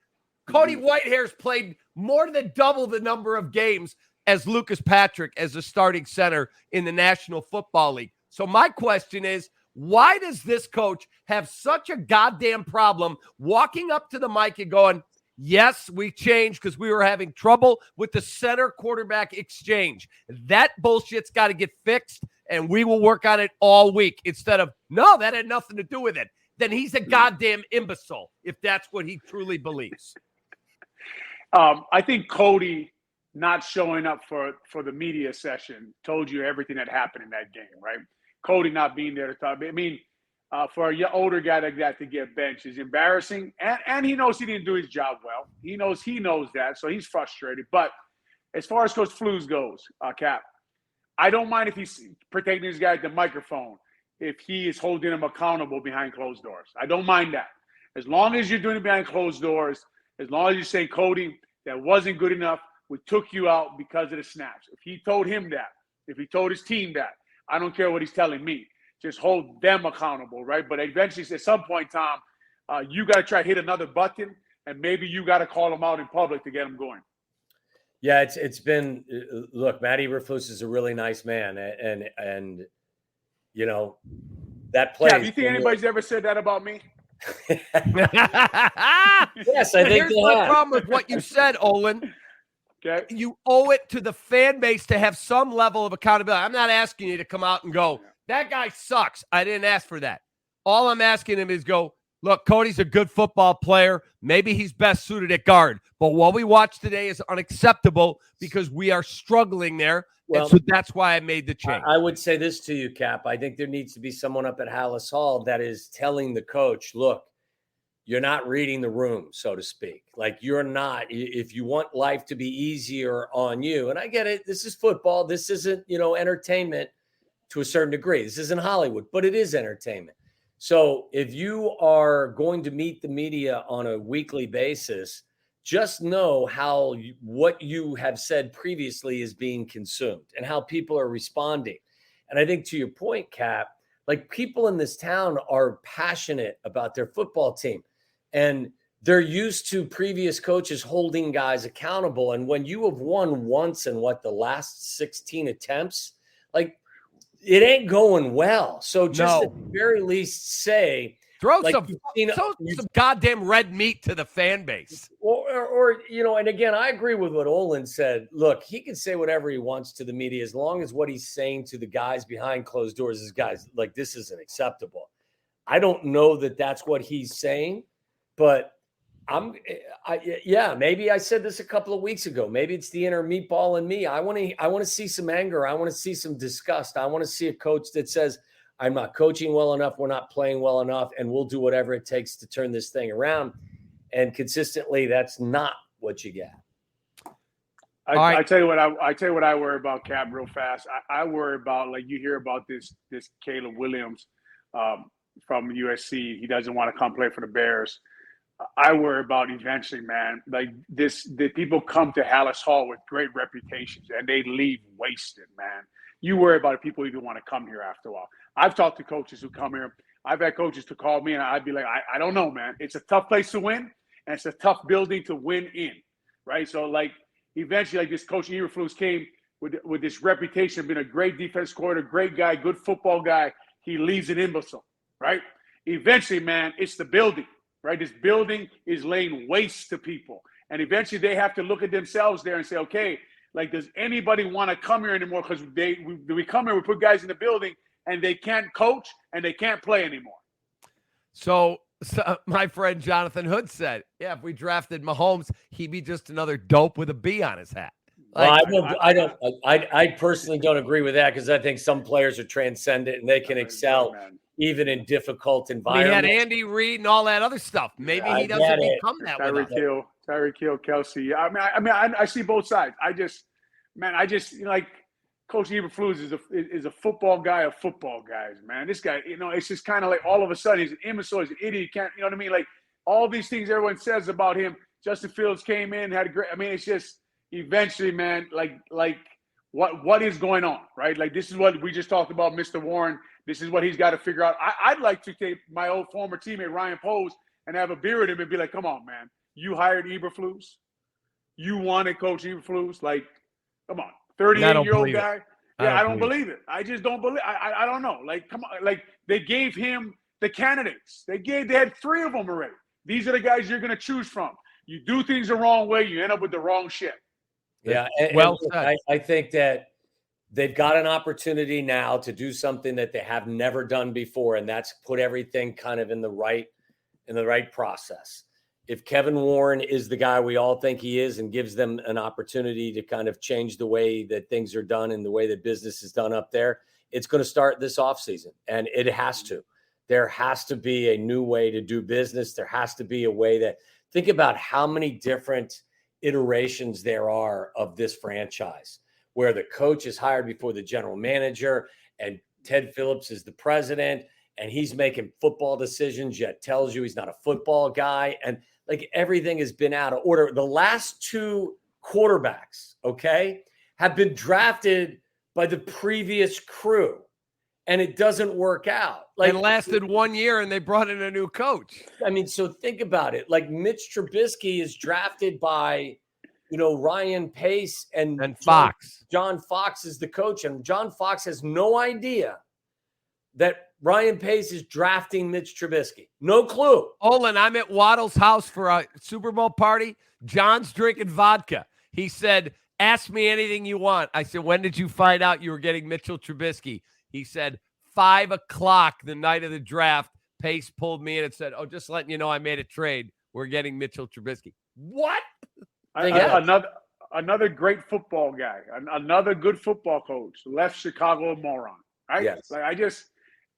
Cody Whitehair's played more than double the number of games as Lucas Patrick as a starting center in the National Football League. So my question is, why does this coach have such a goddamn problem walking up to the mic and going, yes, we changed because we were having trouble with the center quarterback exchange. That bullshit's got to get fixed, and we will work on it all week. Instead of, no, that had nothing to do with it. Then he's a goddamn imbecile if that's what he truly believes. I think Cody not showing up for the media session told you everything that happened in that game, right? Cody not being there to talk. I mean, for an older guy like that to get benched is embarrassing. And he knows he didn't do his job well. He knows that, so he's frustrated. But as far as Coach Flus goes, Cap, I don't mind if he's protecting his guy at the microphone, if he is holding him accountable behind closed doors. I don't mind that. As long as you're doing it behind closed doors, as long as you say, Cody, that wasn't good enough, we took you out because of the snaps. If he told him that, if he told his team that, I don't care what he's telling me. Just hold them accountable, right? But eventually, at some point, Tom, you got to try to hit another button, and maybe you got to call them out in public to get them going. Yeah, it's been look, Matt Eberflus is a really nice man, and you know that play. Yeah, do you think anybody's ever said that about me? Yes, I think here's my problem with what you said, Olin. Okay. You owe it to the fan base to have some level of accountability. I'm not asking you to come out and go, that guy sucks. I didn't ask for that. All I'm asking him is go, look, Cody's a good football player. Maybe he's best suited at guard. But what we watched today is unacceptable because we are struggling there. Well, and so that's why I made the change. I would say this to you, Cap. I think there needs to be someone up at Hallis Hall that is telling the coach, look, you're not reading the room, so to speak. Like you're not, if you want life to be easier on you, and I get it, this is football. This isn't, entertainment to a certain degree. This isn't Hollywood, but it is entertainment. So if you are going to meet the media on a weekly basis, just know how what you have said previously is being consumed and how people are responding. And I think to your point, Cap, like people in this town are passionate about their football team. And they're used to previous coaches holding guys accountable. And when you have won once in the last 16 attempts, like it ain't going well. So just at the very least say, throw like, some goddamn red meat to the fan base. Or, and again, I agree with what Olin said. Look, he can say whatever he wants to the media as long as what he's saying to the guys behind closed doors is, guys, like, this isn't acceptable. I don't know that that's what he's saying. But maybe I said this a couple of weeks ago. Maybe it's the inner meatball in me. I want to see some anger. I want to see some disgust. I want to see a coach that says, I'm not coaching well enough. We're not playing well enough. And we'll do whatever it takes to turn this thing around. And consistently, that's not what you get. I tell you what I worry about, Cap, real fast. I worry about, like, you hear about this Caleb Williams from USC. He doesn't want to come play for the Bears. I worry about eventually, man, like the people come to Hallis Hall with great reputations and they leave wasted, man. You worry about if people even want to come here after a while. I've talked to coaches who come here. I've had coaches to call me and I'd be like, I don't know, man. It's a tough place to win and it's a tough building to win in, right? So, like, eventually, like, this coach Eberflus came with this reputation of being a great defense coordinator, great guy, good football guy. He leaves an imbecile, right? Eventually, man, it's the building. Right, this building is laying waste to people, and eventually they have to look at themselves there and say, "Okay, like, does anybody want to come here anymore?" Because we come here, we put guys in the building, and they can't coach and they can't play anymore. So my friend Jonathan Hood said, "Yeah, if we drafted Mahomes, he'd be just another dope with a B on his hat." Like, I personally don't agree with that because I think some players are transcendent and they can excel even in difficult environments. We had Andy Reid and all that other stuff. Maybe he doesn't become that. Tyreek Hill, Kelsey. I see both sides. I just like Coach Eberflus is a football guy of football guys, man. This guy, it's just kind of like all of a sudden he's an imbecile, he's an idiot. He can't, you know what I mean? Like, all these things everyone says about him. Justin Fields came in, had a great. I mean, it's just eventually, man. Like what is going on, right? Like, this is what we just talked about, Mr. Warren. This is what he's got to figure out. I'd like to take my old former teammate Ryan Poles and have a beer with him and be like, "Come on, man. You hired Eberflus. You wanted Coach Eberflus. Like, come on, 38-year-old guy." I don't believe it. I just don't believe. I don't know. Like, come on. Like, they gave him the candidates. They had 3 of them already. These are the guys you're going to choose from. You do things the wrong way, you end up with the wrong shit. Yeah. I think that they've got an opportunity now to do something that they have never done before, and that's put everything kind of in the right process. If Kevin Warren is the guy we all think he is and gives them an opportunity to kind of change the way that things are done and the way that business is done up there, it's going to start this offseason, and it has to. There has to be a new way to do business. There has to be a way that – think about how many different iterations there are of this franchise, where the coach is hired before the general manager and Ted Phillips is the president and he's making football decisions, yet tells you he's not a football guy. And like, everything has been out of order. The last 2 quarterbacks, okay, have been drafted by the previous crew. and it doesn't work out. It lasted 1 year, and they brought in a new coach. I mean, so think about it. Like Mitch Trubisky is drafted by, Ryan Pace and Fox. John Fox is the coach, and John Fox has no idea that Ryan Pace is drafting Mitch Trubisky. No clue. Olin, I'm at Waddle's house for a Super Bowl party. John's drinking vodka. He said, ask me anything you want. I said, when did you find out you were getting Mitchell Trubisky? He said, 5 o'clock the night of the draft. Pace pulled me in and said, just letting you know I made a trade. We're getting Mitchell Trubisky. What? Another great football guy. Another good football coach. Left Chicago a moron. Right? Yes. Like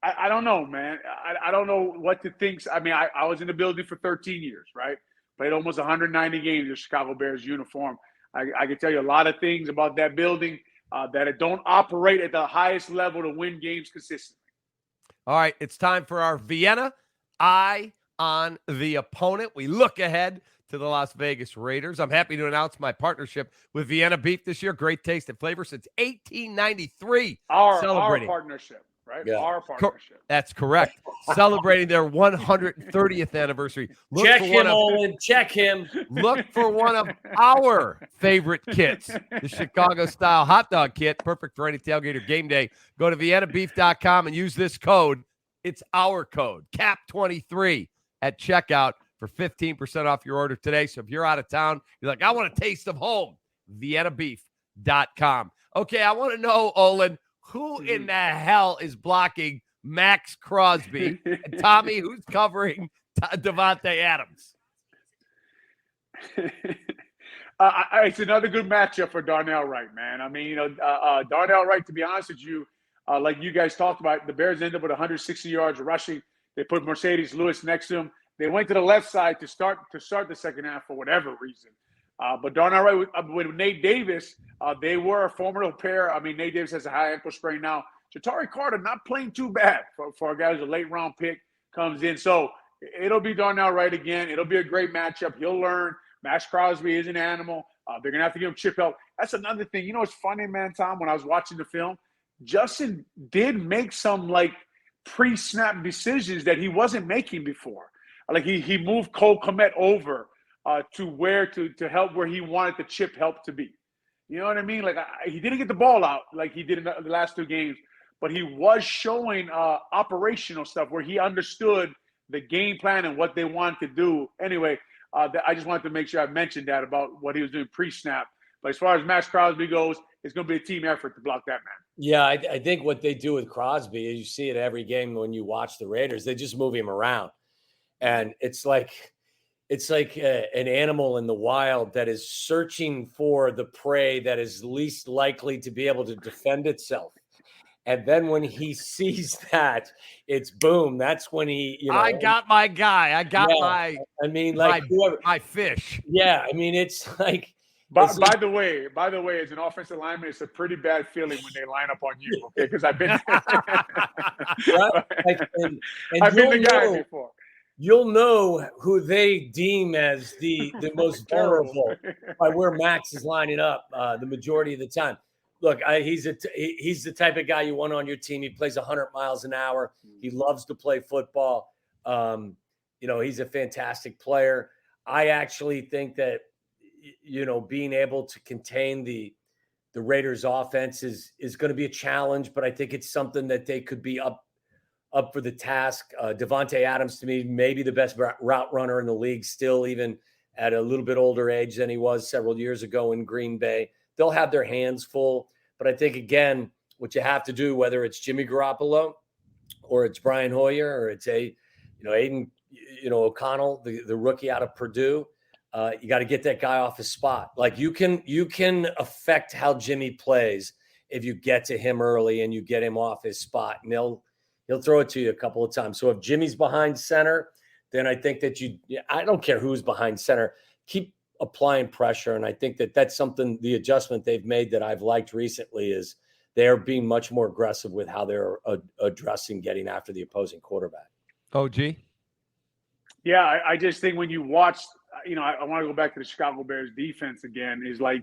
I don't know, man. I don't know what to think. I mean, I was in the building for 13 years, right? Played almost 190 games in the Chicago Bears uniform. I can tell you a lot of things about that building that it don't operate at the highest level to win games consistently. All right, it's time for our Vienna Eye on the Opponent. We look ahead to the Las Vegas Raiders. I'm happy to announce my partnership with Vienna Beef this year. Great taste and flavor since 1893. Our partnership. Right? Yeah. Our partnership. That's correct. Celebrating their 130th anniversary. Check him, Olin. Check him. Look for one of our favorite kits, the Chicago-style hot dog kit, perfect for any tailgate or game day. Go to viennabeef.com and use this code. It's our code, CAP23, at checkout for 15% off your order today. So if you're out of town, you're like, I want a taste of home, viennabeef.com. Okay, I want to know, Olin, who in the hell is blocking Max Crosby? And Tommy, who's covering Davante Adams? It's another good matchup for Darnell Wright, man. I mean, Darnell Wright, to be honest with you, like you guys talked about, the Bears ended up with 160 yards rushing. They put Mercedes Lewis next to him. They went to the left side to start the second half for whatever reason. But Darnell Wright with Nate Davis, they were a formidable pair. I mean, Nate Davis has a high ankle sprain now. Ja'Tari Carter not playing too bad for a guy who's a late-round pick, comes in. So it'll be Darnell Wright again. It'll be a great matchup. He'll learn. Max Crosby is an animal. They're going to have to give him chip help. That's another thing. You know what's funny, man, Tom, when I was watching the film, Justin did make some, like, pre-snap decisions that he wasn't making before. Like, he moved Cole Kmet over to help where he wanted the chip help to be. You know what I mean? Like, he didn't get the ball out like he did in the last 2 games, but he was showing operational stuff where he understood the game plan and what they wanted to do. Anyway, I just wanted to make sure I mentioned that about what he was doing pre-snap. But as far as Max Crosby goes, it's going to be a team effort to block that man. Yeah, I think what they do with Crosby is you see it every game when you watch the Raiders. They just move him around. And it's like an animal in the wild that is searching for the prey that is least likely to be able to defend itself. And then when he sees that, it's boom. That's when I got my guy. I got my fish. Yeah, I mean, it's like. By the way, as an offensive lineman, it's a pretty bad feeling when they line up on you. Okay, because I've been. I've been the guy before. You'll know who they deem as the most vulnerable by where Max is lining up the majority of the time. Look, he's the type of guy you want on your team. He plays 100 miles an hour. He loves to play football. He's a fantastic player. I actually think that, being able to contain the Raiders offense is going to be a challenge, but I think it's something that they could be up for the task. Davante Adams, to me, maybe the best route runner in the league still, even at a little bit older age than he was several years ago in Green Bay. They'll have their hands full, but I think, again, what you have to do, whether it's Jimmy Garoppolo or it's Brian Hoyer or it's Aiden, O'Connell, the rookie out of Purdue, you got to get that guy off his spot. Like you can affect how Jimmy plays if you get to him early and you get him off his spot, and he'll throw it to you a couple of times. So if Jimmy's behind center, then I think that I don't care who's behind center, keep applying pressure. And I think that that's something, the adjustment they've made that I've liked recently is they're being much more aggressive with how they're addressing getting after the opposing quarterback. OG? Yeah, I just think when you watch, I want to go back to the Chicago Bears defense again, is like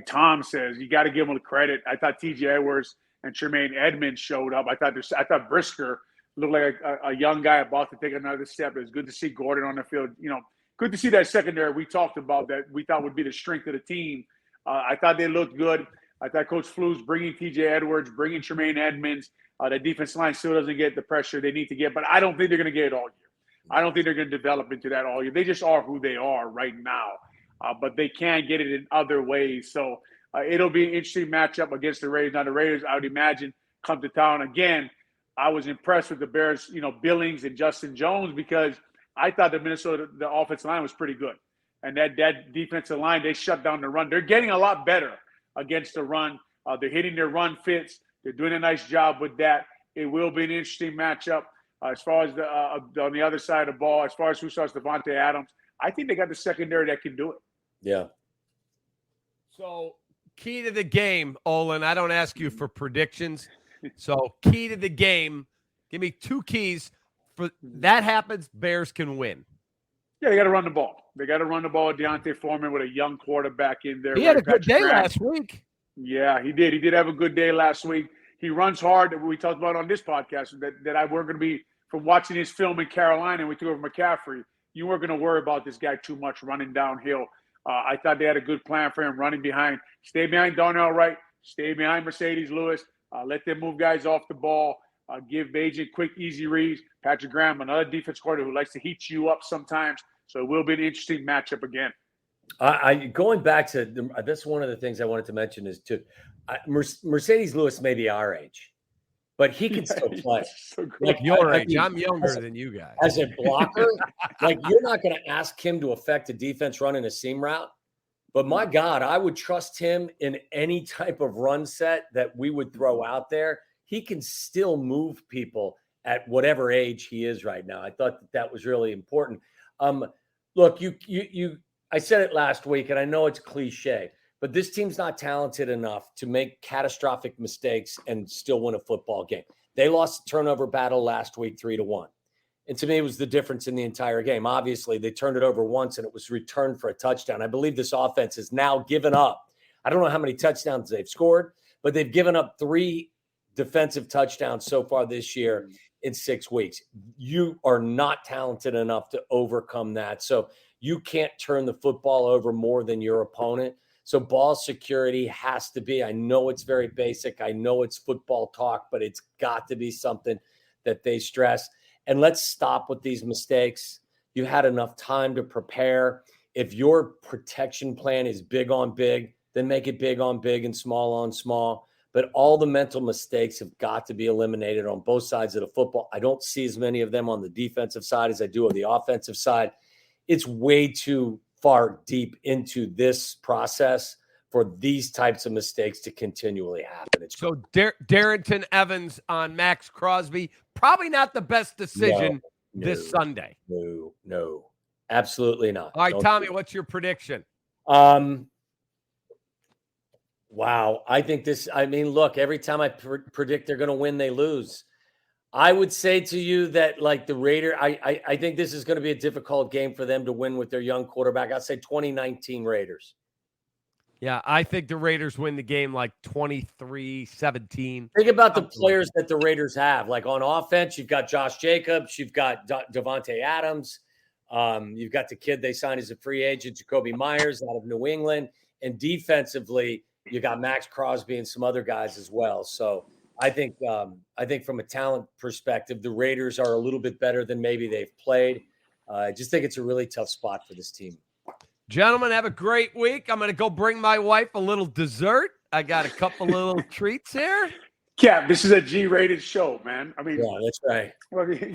Tom says, you got to give them the credit. I thought T.J. Edwards and Tremaine Edmonds showed up. I thought Brisker looked like a young guy about to take another step. It was good to see Gordon on the field. Good to see that secondary we talked about that we thought would be the strength of the team. I thought they looked good. I thought Coach Flu's bringing T.J. Edwards, bringing Tremaine Edmonds. The defense line still doesn't get the pressure they need to get, but I don't think they're going to get it all year. I don't think they're going to develop into that all year. They just are who they are right now, but they can get it in other ways. So it'll be an interesting matchup against the Raiders. Now, the Raiders, I would imagine, come to town again. I was impressed with the Bears, Billings and Justin Jones, because I thought the offensive line was pretty good. And that defensive line, they shut down the run. They're getting a lot better against the run. They're hitting their run fits. They're doing a nice job with that. It will be an interesting matchup. As far as on the other side of the ball, as far as who starts Devontae Adams, I think they got the secondary that can do it. Yeah. So key to the game, Olin, I don't ask you for predictions. So key to the game, give me 2 keys. For that happens, Bears can win. Yeah, they got to run the ball. They got to run the ball with Deontay Foreman with a young quarterback in there. He had a good day last week. Yeah, he did. He did have a good day last week. He runs hard. That we talked about on this podcast that I weren't going to be, from watching his film in Carolina and we took over McCaffrey, you weren't going to worry about this guy too much running downhill. I thought they had a good plan for him running behind. Stay behind Darnell Wright. Stay behind Mercedes Lewis. Let them move guys off the ball. Give Bajan quick, easy reads. Patrick Graham, another defense coordinator who likes to heat you up sometimes. So it will be an interesting matchup again. Going back to that's one of the things I wanted to mention is Mercedes Lewis may be our age, but he can still play. So like your age. I'm younger than you guys. As a blocker, you're not going to ask him to affect a defense running a seam route. But my God, I would trust him in any type of run set that we would throw out there. He can still move people at whatever age he is right now. I thought that was really important. Look, I said it last week, and I know it's cliche, but this team's not talented enough to make catastrophic mistakes and still win a football game. They lost the turnover battle last week 3-1. And to me, it was the difference in the entire game. Obviously, they turned it over once, and it was returned for a touchdown. I believe this offense has now given up. I don't know how many touchdowns they've scored, but they've given up 3 defensive touchdowns so far this year in 6 weeks. You are not talented enough to overcome that. So you can't turn the football over more than your opponent. So ball security has to be, I know it's very basic. I know it's football talk, but it's got to be something that they stress. And let's stop with these mistakes. You had enough time to prepare. If your protection plan is big on big, then make it big on big and small on small. But all the mental mistakes have got to be eliminated on both sides of the football. I don't see as many of them on the defensive side as I do on the offensive side. It's way too far deep into this process for these types of mistakes to continually happen. So Darrington Evans on Max Crosby, probably not the best decision this Sunday. No, absolutely not. All right, Tommy, what's your prediction? Wow. Look, every time I predict they're going to win, they lose. I would say to you that the Raiders, I think this is going to be a difficult game for them to win with their young quarterback. I'd say 2019 Raiders. Yeah, I think the Raiders win the game 23-17. Think about the players that the Raiders have. On offense, you've got Josh Jacobs. You've got Devontae Adams. You've got the kid they signed as a free agent, Jacoby Myers out of New England. And defensively, you got Max Crosby and some other guys as well. So I think from a talent perspective, the Raiders are a little bit better than maybe they've played. I just think it's a really tough spot for this team. Gentlemen, have a great week. I'm going to go bring my wife a little dessert. I got a couple little treats here. Cap, this is a G-rated show, man. Yeah, that's right.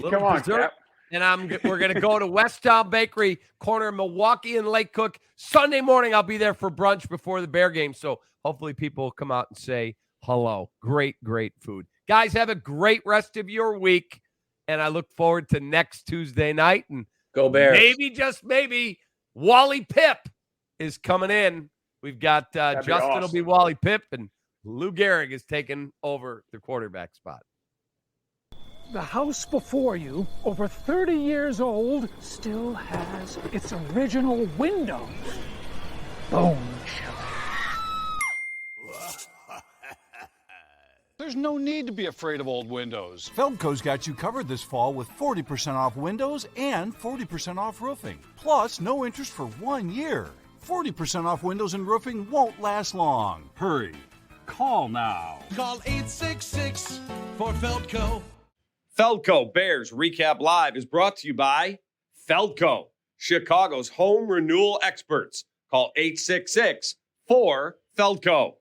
Come on, Cap. And we're going to go to Westtown Bakery, corner of Milwaukee and Lake Cook. Sunday morning, I'll be there for brunch before the Bear game. So hopefully people will come out and say hello. Great, great food. Guys, have a great rest of your week. And I look forward to next Tuesday night. And go Bears. Maybe, just maybe, Wally Pipp is coming in. We've got Justin awesome. will be Wally Pipp, and Lou Gehrig is taking over the quarterback spot. The house before you, over 30 years old, still has its original windows. Bone chiller. There's no need to be afraid of old windows. Feldco's got you covered this fall with 40% off windows and 40% off roofing. Plus, no interest for 1 year. 40% off windows and roofing won't last long. Hurry. Call now. Call 866 for Feldco. Feldco Bears Recap Live is brought to you by Feldco, Chicago's home renewal experts. Call 866-4FELDCO.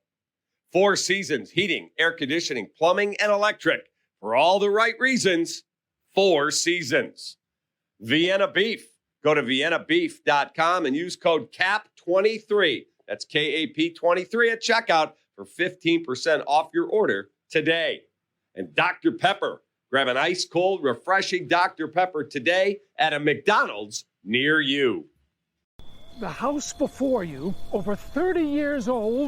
Four Seasons Heating, Air Conditioning, Plumbing, and Electric. For all the right reasons, Four Seasons. Vienna Beef. Go to viennabeef.com and use code CAP23. That's KAP23 at checkout for 15% off your order today. And Dr. Pepper. Grab an ice-cold, refreshing Dr. Pepper today at a McDonald's near you. The house before you, over 30 years old,